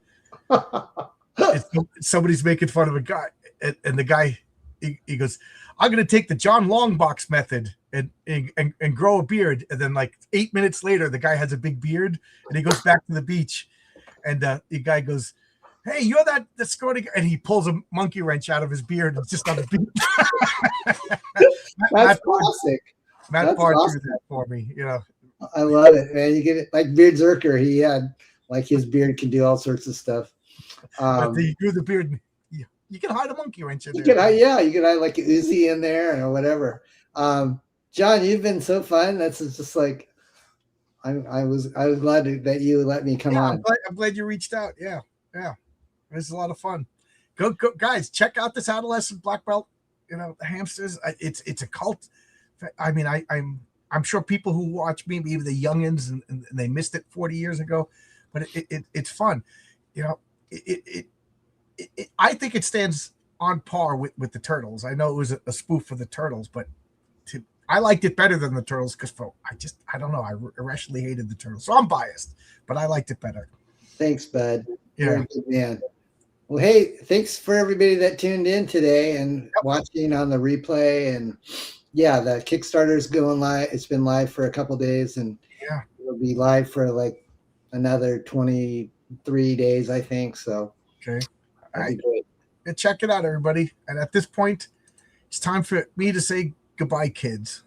Somebody's making fun of a guy, and the guy he goes, "I'm going to take the John Longbox method and grow a beard." And then like 8 minutes later, the guy has a big beard, and he goes back to the beach, and the guy goes, "Hey, you're that scrawny guy," and he pulls a monkey wrench out of his beard. It's just on the beach. That's classic. Matt Barr drew that for me. I love it, man. You get it like Beard Zerker. He had like his beard can do all sorts of stuff. But you grew the beard. You can hide a monkey wrench in there. You could hide like a Uzi in there or whatever. John, you've been so fun. That's just like I was glad that you let me come on. I'm glad you reached out. Yeah. This is a lot of fun. Go guys, check out this adolescent black belt. The hamsters. It's a cult. I mean, I'm sure people who watch me, maybe the youngins, and they missed it 40 years ago, but it's fun. I think it stands on par with the Turtles. I know it was a spoof for the Turtles, but I liked it better than the Turtles because I don't know. I irrationally hated the Turtles, so I'm biased, but I liked it better. Thanks, bud. Yeah. You're a good man. Well, hey, thanks for everybody that tuned in today and watching on the replay. And the Kickstarter's going live. It's been live for a couple days, and it'll be live for like another 23 days, I think. So okay. All right. Check it out, everybody. And at this point, it's time for me to say goodbye, kids.